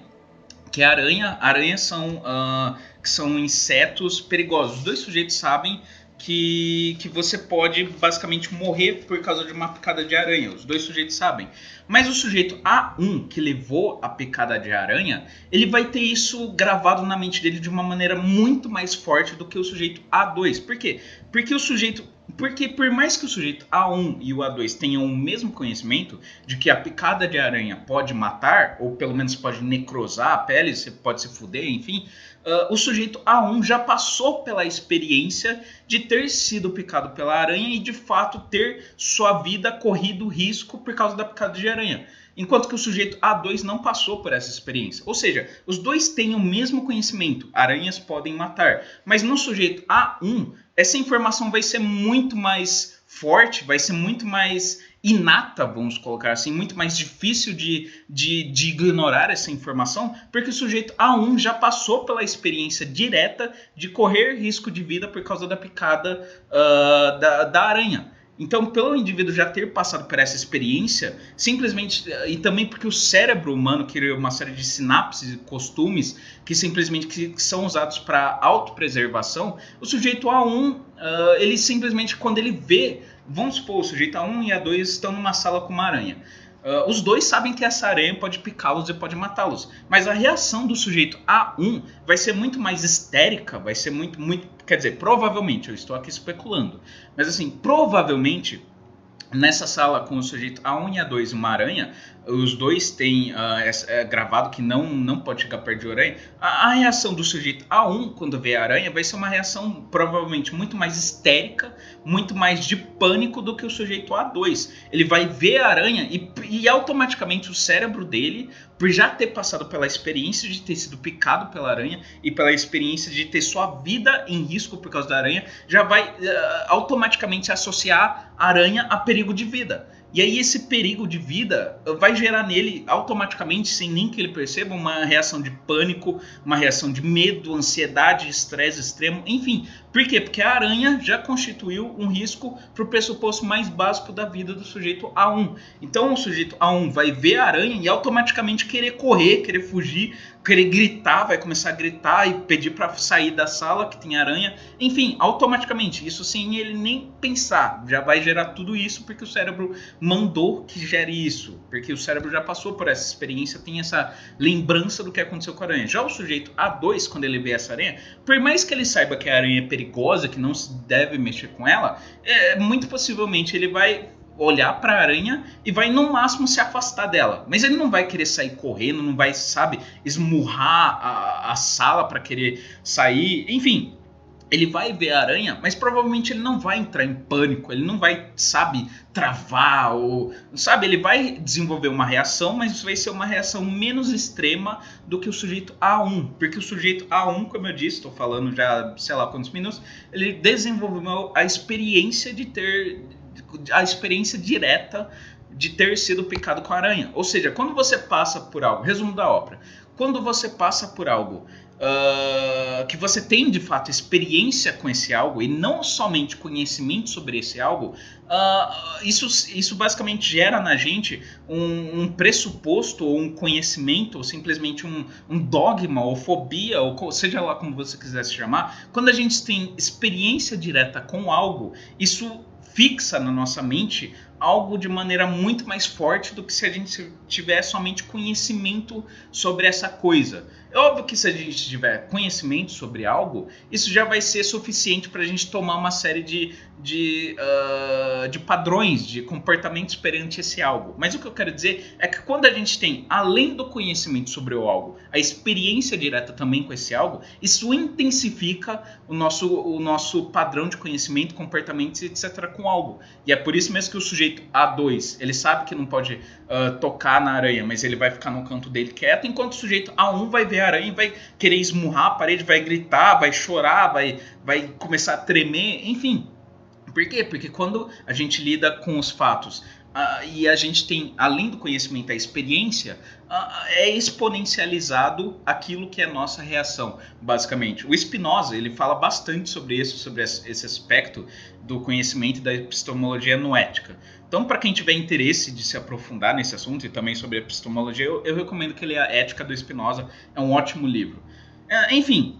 S1: que aranhas são insetos perigosos. Os dois sujeitos sabem que você pode basicamente morrer por causa de uma picada de aranha. Os dois sujeitos sabem. Mas o sujeito A1, que levou a picada de aranha, ele vai ter isso gravado na mente dele de uma maneira muito mais forte do que o sujeito A2. Por quê? Porque o sujeito Porque por mais que o sujeito A1 e o A2 tenham o mesmo conhecimento de que a picada de aranha pode matar, ou pelo menos pode necrosar a pele, você pode se fuder, enfim, o sujeito A1 já passou pela experiência de ter sido picado pela aranha e de fato ter sua vida corrido risco por causa da picada de aranha. Enquanto que o sujeito A2 não passou por essa experiência. Ou seja, os dois têm o mesmo conhecimento, aranhas podem matar. Mas no sujeito A1, essa informação vai ser muito mais forte, vai ser muito mais inata, vamos colocar assim, muito mais difícil de ignorar essa informação, porque o sujeito A1 já passou pela experiência direta de correr risco de vida por causa da picada da aranha. Então, pelo indivíduo já ter passado por essa experiência, simplesmente, e também porque o cérebro humano cria uma série de sinapses e costumes que simplesmente que são usados para autopreservação, o sujeito A1, ele simplesmente, quando ele vê, vamos supor, o sujeito A1 e A2 estão numa sala com uma aranha. Os dois sabem que essa aranha pode picá-los e pode matá-los. Mas a reação do sujeito A1 vai ser muito mais histérica, vai ser muito... Quer dizer, provavelmente, eu estou aqui especulando. Mas assim, provavelmente, nessa sala com o sujeito A1 e A2 e uma aranha, os dois têm gravado que não pode chegar perto de aranha. A reação do sujeito A1 quando vê a aranha vai ser uma reação provavelmente muito mais histérica, muito mais de pânico do que o sujeito A2. Ele vai ver a aranha e automaticamente o cérebro dele, por já ter passado pela experiência de ter sido picado pela aranha e pela experiência de ter sua vida em risco por causa da aranha, já vai automaticamente associar a aranha a perigo de vida. E aí esse perigo de vida vai gerar nele automaticamente, sem nem que ele perceba, uma reação de pânico, uma reação de medo, ansiedade, estresse extremo, enfim. Por quê? Porque a aranha já constituiu um risco para o pressuposto mais básico da vida do sujeito A1. Então o sujeito A1 vai ver a aranha e automaticamente querer correr, querer fugir, querer gritar, vai começar a gritar e pedir para sair da sala que tem aranha. Enfim, automaticamente, isso sem ele nem pensar, já vai gerar tudo isso porque o cérebro mandou que gere isso, porque o cérebro já passou por essa experiência, tem essa lembrança do que aconteceu com a aranha. Já o sujeito A2, quando ele vê essa aranha, por mais que ele saiba que a aranha é perigosa, que não se deve mexer com ela, muito possivelmente ele vai olhar para a aranha e vai no máximo se afastar dela, mas ele não vai querer sair correndo, não vai, sabe, esmurrar a sala para querer sair, enfim. Ele vai ver a aranha, mas provavelmente ele não vai entrar em pânico, ele não vai, sabe, travar, ou, sabe, ele vai desenvolver uma reação, mas vai ser uma reação menos extrema do que o sujeito A1, porque o sujeito A1, como eu disse, estou falando já, sei lá quantos minutos, ele desenvolveu a experiência de ter, a experiência direta de ter sido picado com a aranha. Ou seja, quando você passa por algo, resumo da ópera, quando você passa por algo que você tem de fato experiência com esse algo e não somente conhecimento sobre esse algo, isso basicamente gera na gente um pressuposto ou um conhecimento ou simplesmente um dogma ou fobia, ou seja lá como você quiser se chamar. Quando a gente tem experiência direta com algo, isso fixa na nossa mente algo de maneira muito mais forte do que se a gente tiver somente conhecimento sobre essa coisa. É óbvio que se a gente tiver conhecimento sobre algo, isso já vai ser suficiente para a gente tomar uma série de padrões, de comportamentos perante esse algo. Mas o que eu quero dizer é que quando a gente tem, além do conhecimento sobre o algo, a experiência direta também com esse algo, isso intensifica o nosso padrão de conhecimento, comportamentos, etc. com algo. E é por isso mesmo que o sujeito A2, ele sabe que não pode tocar na aranha, mas ele vai ficar no canto dele quieto, enquanto o sujeito A1 vai ver a aranha e vai querer esmurrar a parede, vai gritar, vai chorar, vai começar a tremer, enfim. Por quê? Porque quando a gente lida com os fatos e a gente tem, além do conhecimento, a experiência, é exponencializado aquilo que é a nossa reação, basicamente. O Spinoza, ele fala bastante sobre isso, sobre esse aspecto do conhecimento e da epistemologia noética. Então, para quem tiver interesse de se aprofundar nesse assunto e também sobre epistemologia, eu recomendo que leia A Ética do Spinoza, é um ótimo livro. Enfim,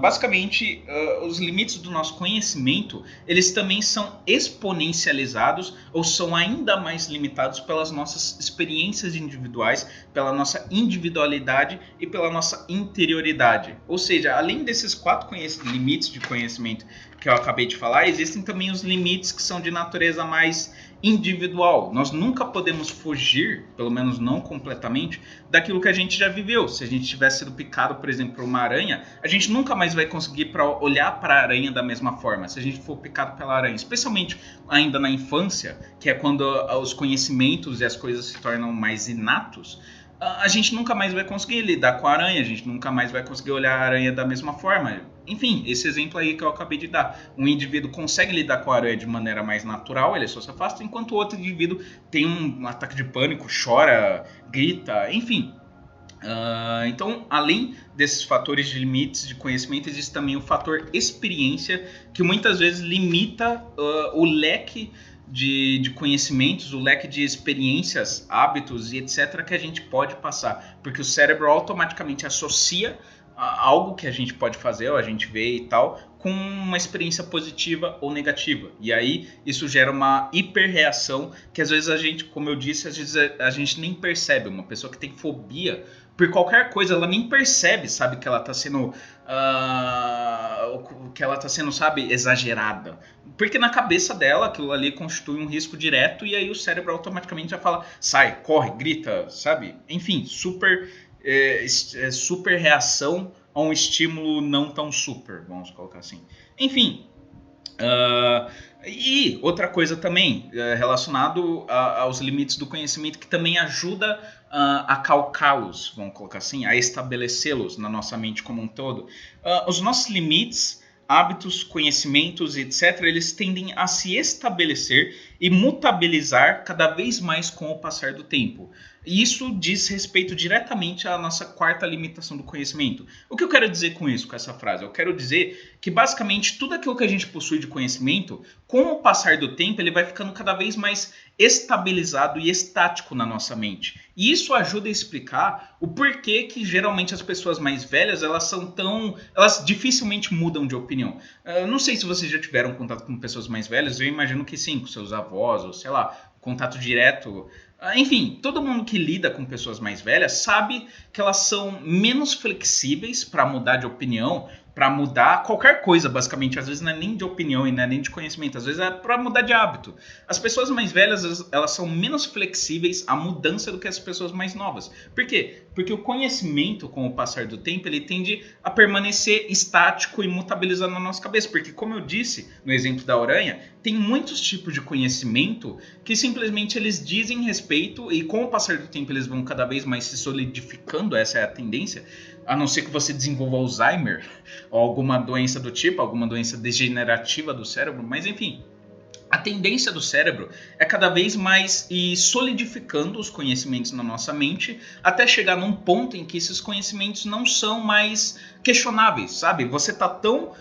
S1: basicamente, os limites do nosso conhecimento, eles também são exponencializados ou são ainda mais limitados pelas nossas experiências individuais, pela nossa individualidade e pela nossa interioridade. Ou seja, além desses 4 limites de conhecimento que eu acabei de falar, existem também os limites que são de natureza mais individual. Nós nunca podemos fugir, pelo menos não completamente, daquilo que a gente já viveu. Se a gente tivesse sido picado, por exemplo, por uma aranha, a gente nunca mais vai conseguir olhar para a aranha da mesma forma. Se a gente for picado pela aranha, especialmente ainda na infância, que é quando os conhecimentos e as coisas se tornam mais inatos, a gente nunca mais vai conseguir lidar com a aranha, a gente nunca mais vai conseguir olhar a aranha da mesma forma. Enfim, esse exemplo aí que eu acabei de dar. Um indivíduo consegue lidar com a aranha de maneira mais natural, ele só se afasta, enquanto o outro indivíduo tem um ataque de pânico, chora, grita, enfim. Então, além desses fatores de limites de conhecimento, existe também o fator experiência, que muitas vezes limita o leque de conhecimentos, o leque de experiências, hábitos e etc. que a gente pode passar, porque o cérebro automaticamente associa algo que a gente pode fazer, ou a gente vê e tal, com uma experiência positiva ou negativa. E aí isso gera uma hiperreação que às vezes a gente, como eu disse, às vezes a gente nem percebe. Uma pessoa que tem fobia por qualquer coisa, ela nem percebe, sabe, que ela está sendo, sabe, exagerada. Porque na cabeça dela aquilo ali constitui um risco direto e aí o cérebro automaticamente já fala, sai, corre, grita, sabe? Enfim, super reação a um estímulo não tão super, vamos colocar assim. Enfim, e outra coisa também relacionado aos limites do conhecimento que também ajuda a calcá-los, vamos colocar assim, a estabelecê-los na nossa mente como um todo. Os nossos limites, hábitos, conhecimentos, etc., eles tendem a se estabelecer e mutabilizar cada vez mais com o passar do tempo. E isso diz respeito diretamente à nossa 4ª limitação do conhecimento. O que eu quero dizer com isso, com essa frase? Eu quero dizer que basicamente tudo aquilo que a gente possui de conhecimento, com o passar do tempo, ele vai ficando cada vez mais estabilizado e estático na nossa mente. E isso ajuda a explicar o porquê que geralmente as pessoas mais velhas, elas dificilmente mudam de opinião. Não sei se vocês já tiveram contato com pessoas mais velhas, eu imagino que sim, com seus avós, ou sei lá, contato direto. Enfim, todo mundo que lida com pessoas mais velhas sabe que elas são menos flexíveis para mudar de opinião, para mudar qualquer coisa, basicamente. Às vezes não é nem de opinião e não é nem de conhecimento, às vezes é para mudar de hábito. As pessoas mais velhas, elas são menos flexíveis à mudança do que as pessoas mais novas. Por quê? Porque o conhecimento, com o passar do tempo, ele tende a permanecer estático e mutabilizado na nossa cabeça. Porque, como eu disse no exemplo da aranha, tem muitos tipos de conhecimento que simplesmente eles dizem respeito e com o passar do tempo eles vão cada vez mais se solidificando, essa é a tendência, a não ser que você desenvolva Alzheimer ou alguma doença do tipo, alguma doença degenerativa do cérebro, mas enfim, a tendência do cérebro é cada vez mais ir solidificando os conhecimentos na nossa mente até chegar num ponto em que esses conhecimentos não são mais questionáveis, sabe? Você tá tão...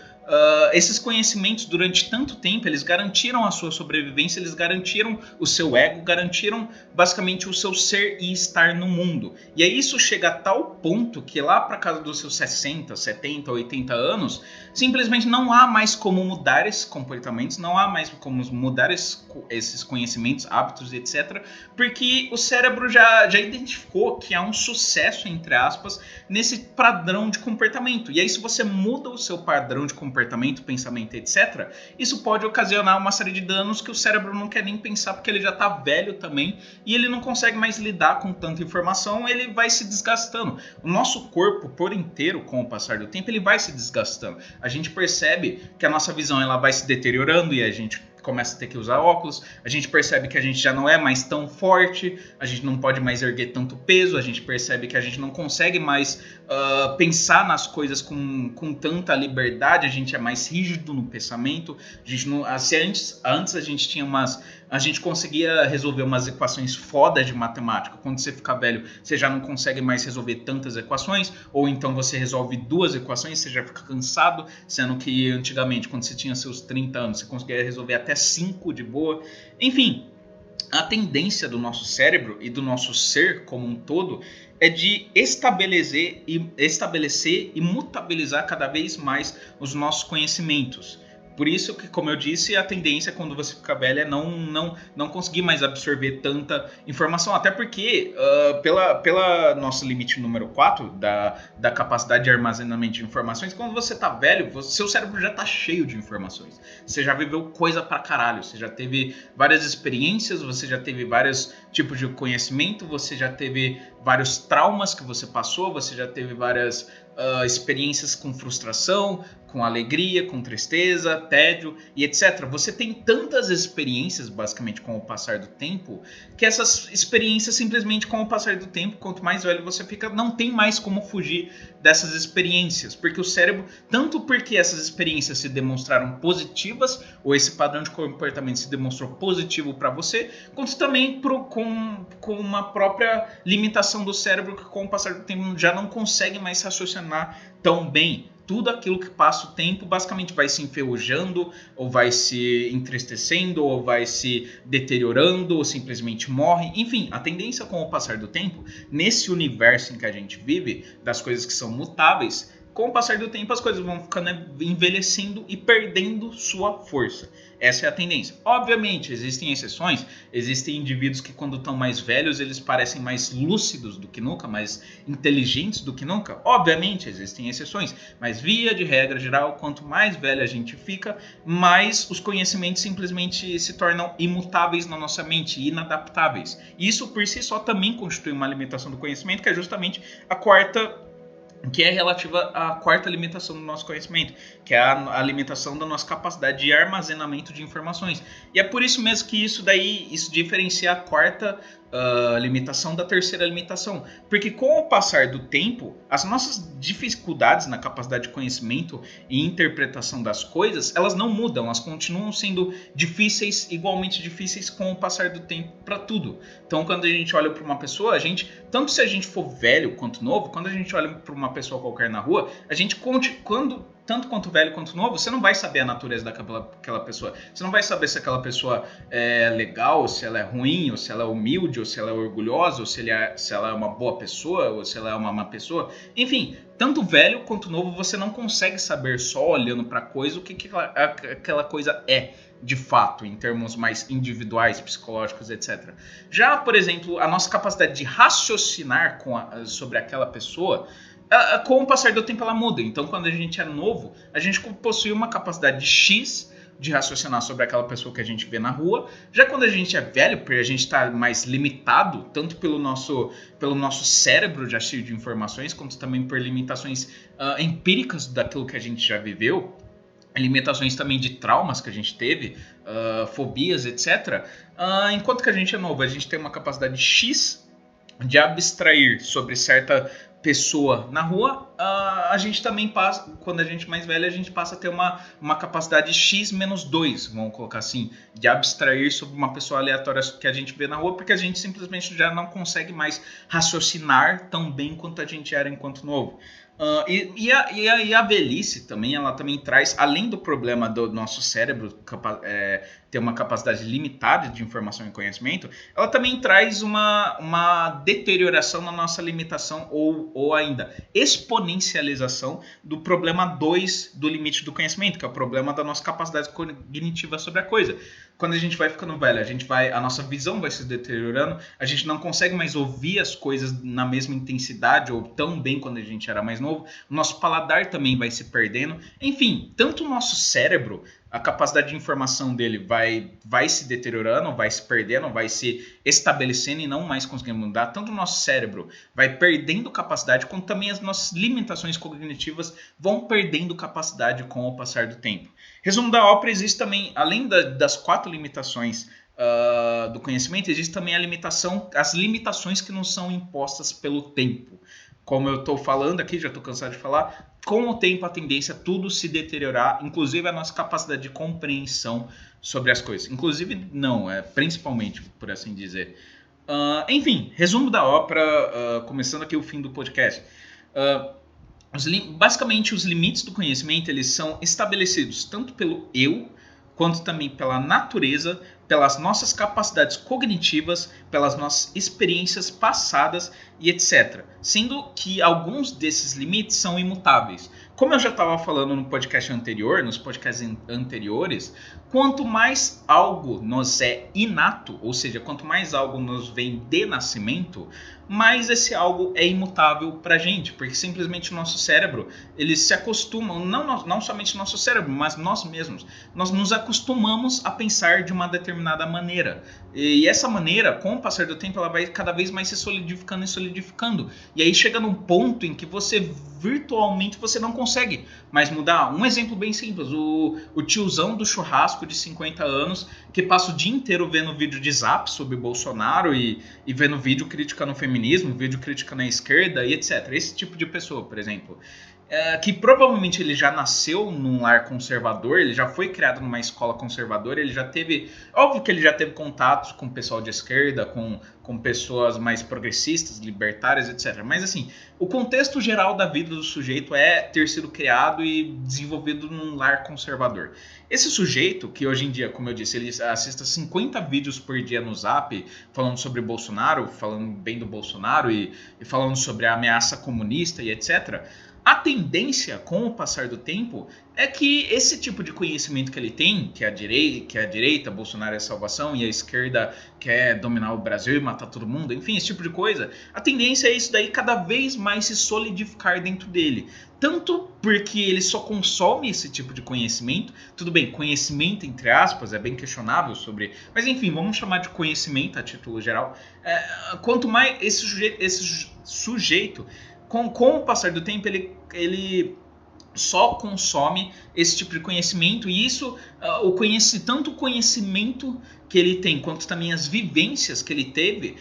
S1: esses conhecimentos durante tanto tempo, eles garantiram a sua sobrevivência, eles garantiram o seu ego, garantiram basicamente o seu ser e estar no mundo. E aí isso chega a tal ponto que lá para casa dos seus 60, 70, 80 anos, simplesmente não há mais como mudar esses comportamentos, não há mais como mudar esses conhecimentos, hábitos, etc. Porque o cérebro já identificou que há um sucesso, entre aspas, nesse padrão de comportamento. E aí se você muda o seu padrão de comportamento, pensamento, etc., isso pode ocasionar uma série de danos que o cérebro não quer nem pensar porque ele já está velho também e ele não consegue mais lidar com tanta informação, ele vai se desgastando. O nosso corpo por inteiro, com o passar do tempo, ele vai se desgastando. A gente percebe que a nossa visão ela vai se deteriorando e a gente começa a ter que usar óculos, a gente percebe que a gente já não é mais tão forte, a gente não pode mais erguer tanto peso, a gente percebe que a gente não consegue mais pensar nas coisas com tanta liberdade, a gente é mais rígido no pensamento, a gente não, se antes a gente tinha a gente conseguia resolver umas equações fodas de matemática, quando você fica velho você já não consegue mais resolver tantas equações, ou então você resolve 2 equações, você já fica cansado, sendo que antigamente quando você tinha seus 30 anos você conseguia resolver até 5 de boa, enfim. a tendência do nosso cérebro e do nosso ser como um todo é de estabelecer e mutabilizar cada vez mais os nossos conhecimentos. Por isso que, como eu disse, a tendência quando você fica velho é não conseguir mais absorver tanta informação. Até porque, pela nosso limite número 4 da capacidade de armazenamento de informações, quando você tá velho, seu cérebro já tá cheio de informações. Você já viveu coisa pra caralho, você já teve várias experiências, você já teve vários tipos de conhecimento, você já teve vários traumas que você passou, você já teve várias experiências com frustração, com alegria, com tristeza, tédio e etc. Você tem tantas experiências, basicamente, com o passar do tempo, que essas experiências, simplesmente com o passar do tempo, quanto mais velho você fica, não tem mais como fugir dessas experiências. Porque o cérebro, tanto porque essas experiências se demonstraram positivas, ou esse padrão de comportamento se demonstrou positivo para você, quanto também com uma própria limitação do cérebro, que com o passar do tempo já não consegue mais raciocinar tão bem. Tudo aquilo que passa o tempo basicamente vai se enferrujando, ou vai se entristecendo, ou vai se deteriorando, ou simplesmente morre. Enfim, a tendência com o passar do tempo, nesse universo em que a gente vive, das coisas que são mutáveis, com o passar do tempo as coisas vão ficando envelhecendo e perdendo sua força. Essa é a tendência. Obviamente, existem exceções, existem indivíduos que quando estão mais velhos, eles parecem mais lúcidos do que nunca, mais inteligentes do que nunca. Obviamente, existem exceções, mas via de regra geral, quanto mais velho a gente fica, mais os conhecimentos simplesmente se tornam imutáveis na nossa mente, inadaptáveis. Isso por si só também constitui uma limitação do conhecimento, que é justamente a quarta, que é relativa à quarta limitação do nosso conhecimento, que é a limitação da nossa capacidade de armazenamento de informações. E é por isso mesmo que isso diferencia a quarta limitação da terceira limitação. Porque com o passar do tempo, as nossas dificuldades na capacidade de conhecimento e interpretação das coisas, elas não mudam, elas continuam sendo difíceis, igualmente difíceis com o passar do tempo para tudo. Então, quando a gente olha para uma pessoa, tanto se a gente for velho quanto novo, quando a gente olha para uma pessoa qualquer na rua, a gente tanto quanto velho quanto novo, você não vai saber a natureza daquela pessoa. Você não vai saber se aquela pessoa é legal, se ela é ruim, ou se ela é humilde, ou se ela é orgulhosa, ou se ela é uma boa pessoa, ou se ela é uma má pessoa. Enfim, tanto velho quanto novo, você não consegue saber só olhando para a coisa o que aquela coisa é de fato, em termos mais individuais, psicológicos, etc. Já, por exemplo, a nossa capacidade de raciocinar sobre aquela pessoa, com o passar do tempo ela muda. Então, quando a gente é novo, a gente possui uma capacidade X de raciocinar sobre aquela pessoa que a gente vê na rua. Já quando a gente é velho, porque a gente está mais limitado, tanto pelo nosso cérebro já cheio de informações, quanto também por limitações empíricas daquilo que a gente já viveu, limitações também de traumas que a gente teve, fobias, etc. Enquanto que a gente é novo, a gente tem uma capacidade X de abstrair sobre certa pessoa na rua, a gente também passa, quando a gente é mais velho, a gente passa a ter uma capacidade X-2, vamos colocar assim, de abstrair sobre uma pessoa aleatória que a gente vê na rua, porque a gente simplesmente já não consegue mais raciocinar tão bem quanto a gente era enquanto novo. E a velhice também, ela também traz, além do problema do nosso cérebro ter uma capacidade limitada de informação e conhecimento, ela também traz uma deterioração na nossa limitação ou ainda exponencialização do problema 2 do limite do conhecimento, que é o problema da nossa capacidade cognitiva sobre a coisa. Quando a gente vai ficando velho, a nossa visão vai se deteriorando, a gente não consegue mais ouvir as coisas na mesma intensidade ou tão bem quando a gente era mais novo, o nosso paladar também vai se perdendo. Enfim, tanto o nosso cérebro, a capacidade de informação dele vai se deteriorando, vai se perdendo, vai se estabelecendo e não mais conseguindo mudar. Tanto o nosso cérebro vai perdendo capacidade, quanto também as nossas limitações cognitivas vão perdendo capacidade com o passar do tempo. Resumo da ópera, existe também, além das 4 limitações do conhecimento, existe também as limitações que não são impostas pelo tempo. Como eu estou falando aqui, já estou cansado de falar, com o tempo a tendência é tudo se deteriorar, inclusive a nossa capacidade de compreensão sobre as coisas. Inclusive, não, principalmente, por assim dizer. Enfim, resumo da ópera, começando aqui o fim do podcast. Basicamente, os limites do conhecimento eles são estabelecidos tanto pelo eu, quanto também pela natureza, pelas nossas capacidades cognitivas, pelas nossas experiências passadas e etc. Sendo que alguns desses limites são imutáveis. Como eu já estava falando no podcast anterior, nos podcasts anteriores, quanto mais algo nos é inato, ou seja, quanto mais algo nos vem de nascimento, mais esse algo é imutável para a gente, porque simplesmente o nosso cérebro, ele se acostuma, não somente o nosso cérebro, mas nós mesmos, nós nos acostumamos a pensar de uma determinada maneira. E essa maneira, com o passar do tempo, ela vai cada vez mais se solidificando e solidificando. E aí chega num ponto em que você virtualmente você não consegue mais mudar. Um exemplo bem simples, o tiozão do churrasco de 50 anos que passa o dia inteiro vendo vídeo de zap sobre Bolsonaro e vendo vídeo criticando o feminismo, vídeo criticando a esquerda e etc. Esse tipo de pessoa, por exemplo, que provavelmente ele já nasceu num lar conservador, ele já foi criado numa escola conservadora, ele já teve, óbvio que ele já teve contatos com o pessoal de esquerda, com pessoas mais progressistas, libertárias, etc. Mas assim, o contexto geral da vida do sujeito é ter sido criado e desenvolvido num lar conservador. Esse sujeito, que hoje em dia, como eu disse, ele assiste 50 vídeos por dia no Zap, falando sobre Bolsonaro, falando bem do Bolsonaro e falando sobre a ameaça comunista e etc., a tendência, com o passar do tempo, é que esse tipo de conhecimento que ele tem, que a direita, Bolsonaro é a salvação, e a esquerda quer dominar o Brasil e matar todo mundo, enfim, esse tipo de coisa, a tendência é isso daí cada vez mais se solidificar dentro dele. Tanto porque ele só consome esse tipo de conhecimento, tudo bem, conhecimento entre aspas, é bem questionável sobre, mas enfim, vamos chamar de conhecimento a título geral. Quanto mais esse sujeito com o passar do tempo, ele só consome esse tipo de conhecimento, e isso, tanto o conhecimento que ele tem, quanto também as vivências que ele teve,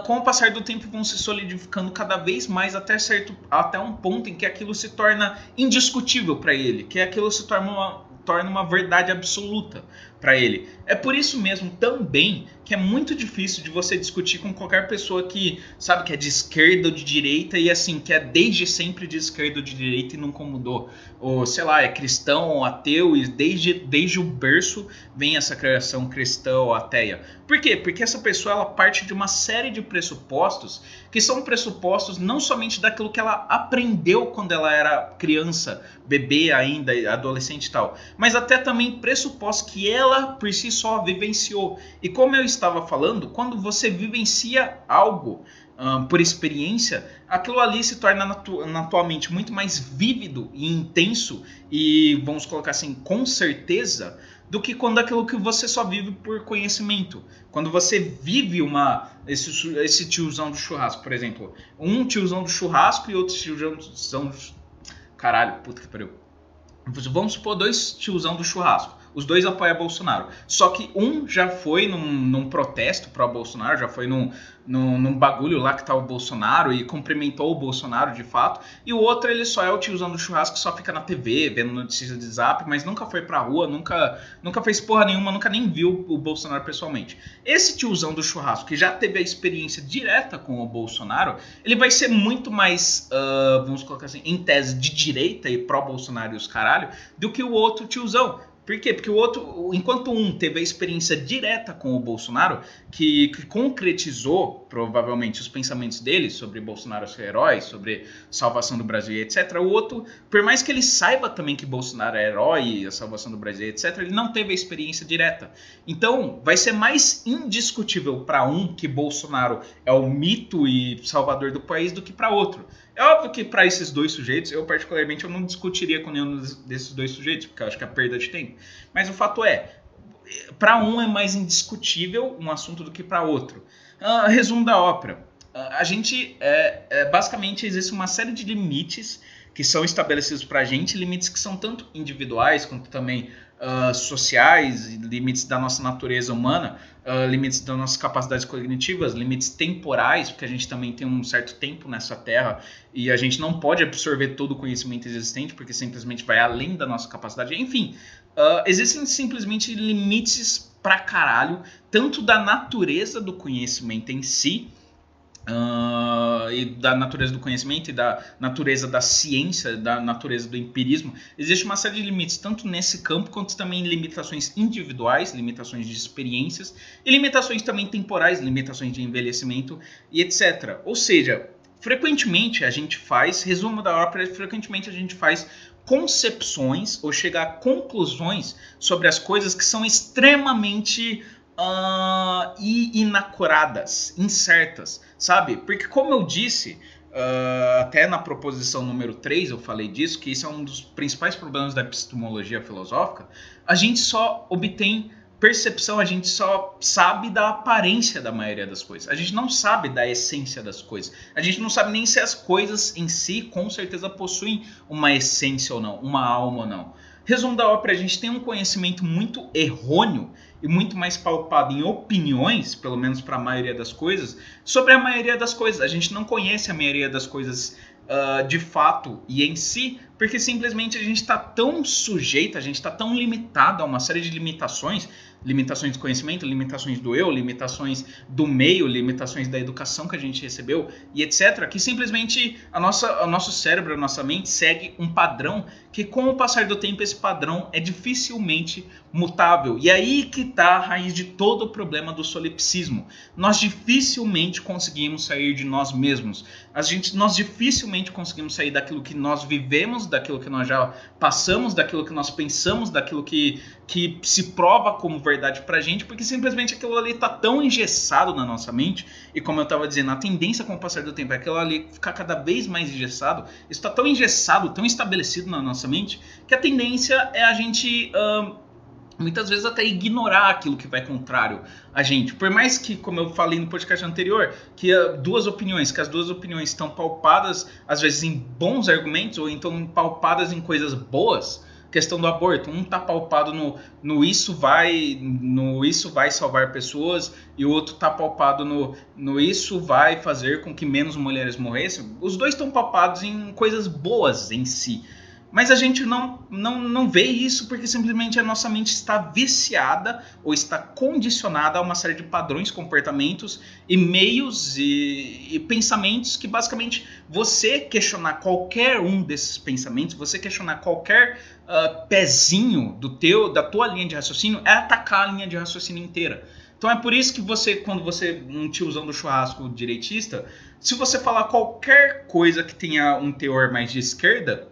S1: com o passar do tempo vão se solidificando cada vez mais até um ponto em que aquilo se torna indiscutível para ele, que aquilo se torna uma verdade absoluta para ele. É por isso mesmo também que é muito difícil de você discutir com qualquer pessoa que sabe que é de esquerda ou de direita e assim, que é desde sempre de esquerda ou de direita e nunca mudou. Ou sei lá, é cristão ou ateu e desde o berço vem essa criação cristã ou ateia. Por quê? Porque essa pessoa ela parte de uma série de pressupostos que são pressupostos não somente daquilo que ela aprendeu quando ela era criança, bebê ainda, adolescente e tal, mas até também pressupostos que ela por si só vivenciou. E como eu estava falando, quando você vivencia algo por experiência, aquilo ali se torna na tua mente muito mais vívido e intenso e, vamos colocar assim, com certeza, do que quando aquilo que você só vive por conhecimento. Quando você vive esse tiozão do churrasco, por exemplo. Um tiozão do churrasco e outro tiozão do... Caralho, puta que pariu. Vamos supor 2 tiozão do churrasco. Os dois apoiam Bolsonaro. Só que um já foi num protesto pró-Bolsonaro, já foi num bagulho lá que tá o Bolsonaro e cumprimentou o Bolsonaro de fato. E o outro, ele só é o tiozão do churrasco que só fica na TV, vendo notícias de zap, mas nunca foi pra rua, nunca fez porra nenhuma, nunca nem viu o Bolsonaro pessoalmente. Esse tiozão do churrasco, que já teve a experiência direta com o Bolsonaro, ele vai ser muito mais, vamos colocar assim, em tese de direita e pró-Bolsonaro e os caralho, do que o outro tiozão. Por quê? Porque o outro, enquanto um teve a experiência direta com o Bolsonaro, que concretizou provavelmente os pensamentos dele sobre Bolsonaro ser herói, sobre salvação do Brasil e etc., o outro, por mais que ele saiba também que Bolsonaro é herói, a salvação do Brasil e etc., ele não teve a experiência direta. Então, vai ser mais indiscutível para um que Bolsonaro é o mito e salvador do país do que para outro. É óbvio que para esses dois sujeitos, eu particularmente eu não discutiria com nenhum desses dois sujeitos, porque eu acho que é perda de tempo. Mas o fato é, para um é mais indiscutível um assunto do que para outro. Resumo da ópera. A gente, basicamente, existe uma série de limites que são estabelecidos para a gente, limites que são tanto individuais quanto também sociais, limites da nossa natureza humana, limites das nossas capacidades cognitivas, limites temporais, porque a gente também tem um certo tempo nessa Terra e a gente não pode absorver todo o conhecimento existente, porque simplesmente vai além da nossa capacidade. Enfim, existem simplesmente limites pra caralho, tanto da natureza do conhecimento em si, e da natureza do conhecimento e da natureza da ciência, da natureza do empirismo, existe uma série de limites, tanto nesse campo, quanto também limitações individuais, limitações de experiências, e limitações também temporais, limitações de envelhecimento e etc. Ou seja, frequentemente a gente faz, resumo da ópera, frequentemente a gente faz concepções ou chega a conclusões sobre as coisas que são extremamente inacuradas, incertas, sabe? Porque como eu disse, até na proposição número 3 eu falei disso, que isso é um dos principais problemas da epistemologia filosófica, a gente só obtém percepção, a gente só sabe da aparência da maioria das coisas. A gente não sabe da essência das coisas. A gente não sabe nem se as coisas em si, com certeza, possuem uma essência ou não, uma alma ou não. Resumo da ópera, a gente tem um conhecimento muito errôneo e muito mais pautado em opiniões, pelo menos para a maioria das coisas, sobre a maioria das coisas. A gente não conhece a maioria das coisas de fato e em si, porque simplesmente a gente está tão sujeito, a gente está tão limitado a uma série de limitações de conhecimento, limitações do eu, limitações do meio, limitações da educação que a gente recebeu e etc, que simplesmente o nosso cérebro, a nossa mente segue um padrão que com o passar do tempo esse padrão é dificilmente mutável. E aí que está a raiz de todo o problema do solipsismo. Nós dificilmente conseguimos sair de nós mesmos. Nós dificilmente conseguimos sair daquilo que nós vivemos, daquilo que nós já passamos, daquilo que nós pensamos, daquilo que se prova como verdade pra gente, porque simplesmente aquilo ali tá tão engessado na nossa mente, e como eu tava dizendo, a tendência com o passar do tempo é aquilo ali ficar cada vez mais engessado, isso tá tão engessado, tão estabelecido na nossa mente, que a tendência é a gente muitas vezes até ignorar aquilo que vai contrário a gente. Por mais que, como eu falei no podcast anterior, que as duas opiniões estão paupadas, às vezes, em bons argumentos, ou então paupadas em coisas boas, questão do aborto, um tá paupado no isso vai salvar pessoas, e o outro tá paupado no isso vai fazer com que menos mulheres morressem. Os dois estão paupados em coisas boas em si. Mas a gente não vê isso porque simplesmente a nossa mente está viciada ou está condicionada a uma série de padrões, comportamentos e meios e pensamentos que basicamente você questionar qualquer um desses pensamentos, você questionar qualquer pezinho da tua linha de raciocínio é atacar a linha de raciocínio inteira. Então é por isso que quando você, um tiozão do churrasco direitista, se você falar qualquer coisa que tenha um teor mais de esquerda,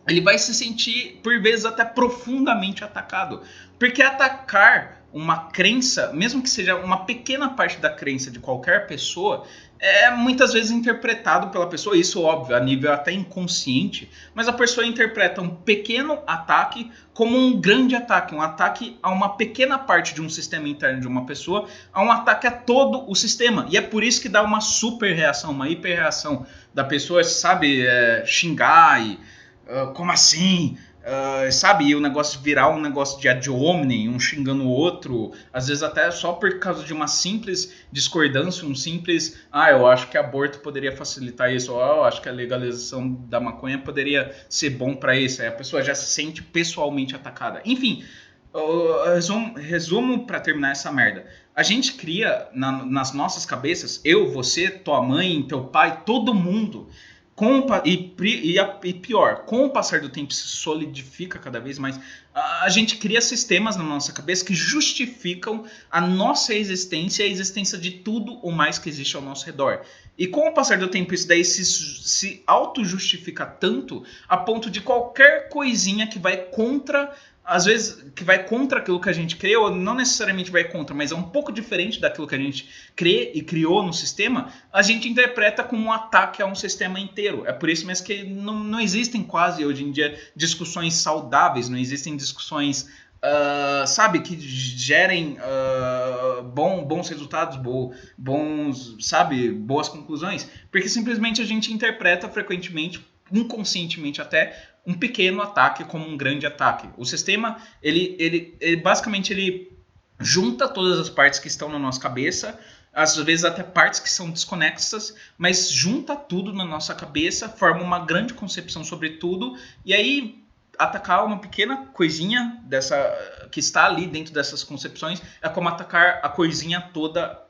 S1: ele vai se sentir, por vezes, até profundamente atacado. Porque atacar uma crença, mesmo que seja uma pequena parte da crença de qualquer pessoa, é muitas vezes interpretado pela pessoa, isso óbvio, a nível até inconsciente, mas a pessoa interpreta um pequeno ataque como um grande ataque, um ataque a uma pequena parte de um sistema interno de uma pessoa, a um ataque a todo o sistema. E é por isso que dá uma super reação, uma hiper reação da pessoa, sabe, xingar e como assim? Sabe, e o negócio virar um negócio de ad hominem, um xingando o outro, às vezes até só por causa de uma simples discordância, um simples, eu acho que aborto poderia facilitar isso, ou eu acho que a legalização da maconha poderia ser bom para isso, aí a pessoa já se sente pessoalmente atacada. Enfim, resumo para terminar essa merda. A gente cria nas nossas cabeças, eu, você, tua mãe, teu pai, todo mundo, e pior, com o passar do tempo se solidifica cada vez mais, a gente cria sistemas na nossa cabeça que justificam a nossa existência e a existência de tudo o mais que existe ao nosso redor. E com o passar do tempo isso daí se auto-justifica tanto a ponto de qualquer coisinha que vai contra, às vezes, que vai contra aquilo que a gente crê, ou não necessariamente vai contra, mas é um pouco diferente daquilo que a gente crê e criou no sistema, a gente interpreta como um ataque a um sistema inteiro. É por isso mesmo que não existem quase hoje em dia discussões saudáveis, não existem discussões, sabe, que gerem bons resultados, boas conclusões, porque simplesmente a gente interpreta frequentemente, inconscientemente até, um pequeno ataque como um grande ataque. O sistema, ele basicamente ele junta todas as partes que estão na nossa cabeça, às vezes até partes que são desconexas, mas junta tudo na nossa cabeça, forma uma grande concepção sobre tudo, e aí atacar uma pequena coisinha que está ali dentro dessas concepções é como atacar a coisinha toda.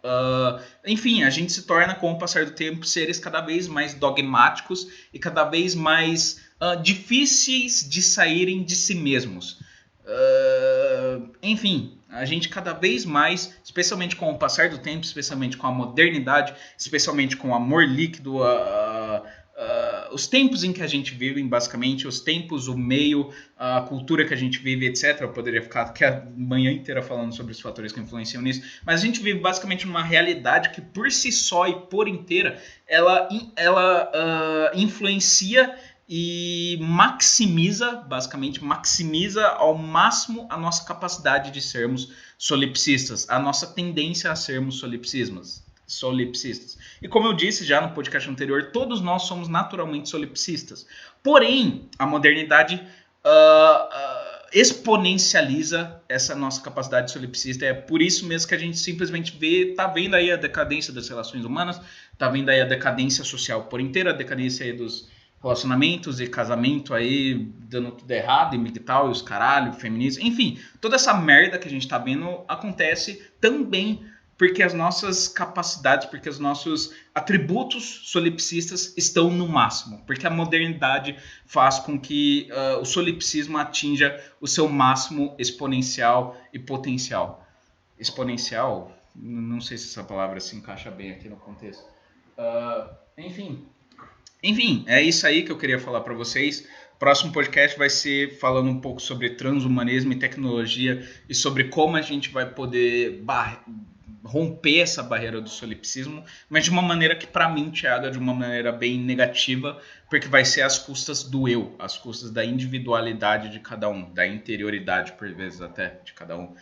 S1: Enfim, a gente se torna, com o passar do tempo, seres cada vez mais dogmáticos e cada vez mais difíceis de saírem de si mesmos. Enfim, a gente cada vez mais, especialmente com o passar do tempo, especialmente com a modernidade, especialmente com o amor líquido, os tempos em que a gente vive, basicamente, os tempos, o meio, a cultura que a gente vive, etc. Eu poderia ficar aqui a manhã inteira falando sobre os fatores que influenciam nisso, mas a gente vive basicamente numa realidade que por si só e por inteira, ela influencia e maximiza ao máximo a nossa capacidade de sermos solipsistas, a nossa tendência a sermos solipsistas. E como eu disse já no podcast anterior, todos nós somos naturalmente solipsistas. Porém, a modernidade exponencializa essa nossa capacidade solipsista. É por isso mesmo que a gente simplesmente tá vendo aí a decadência das relações humanas, tá vendo aí a decadência social por inteira, a decadência aí dos relacionamentos e casamento aí dando tudo errado, e migtal, e os caralho, feminismo, enfim, toda essa merda que a gente tá vendo acontece também porque as nossas capacidades, porque os nossos atributos solipsistas estão no máximo, porque a modernidade faz com que o solipsismo atinja o seu máximo exponencial e potencial. Exponencial? Não sei se essa palavra se encaixa bem aqui no contexto. Enfim, é isso aí que eu queria falar para vocês. O próximo podcast vai ser falando um pouco sobre transhumanismo e tecnologia e sobre como a gente vai poder romper essa barreira do solipsismo, mas de uma maneira que, para mim, Thiago, é de uma maneira bem negativa, porque vai ser às custas do eu, às custas da individualidade de cada um, da interioridade, por vezes, até, de cada um.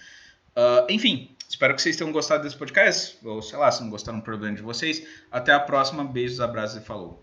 S1: Enfim, espero que vocês tenham gostado desse podcast, ou sei lá, se não gostaram, problema de vocês. Até a próxima, beijos, abraços e falou.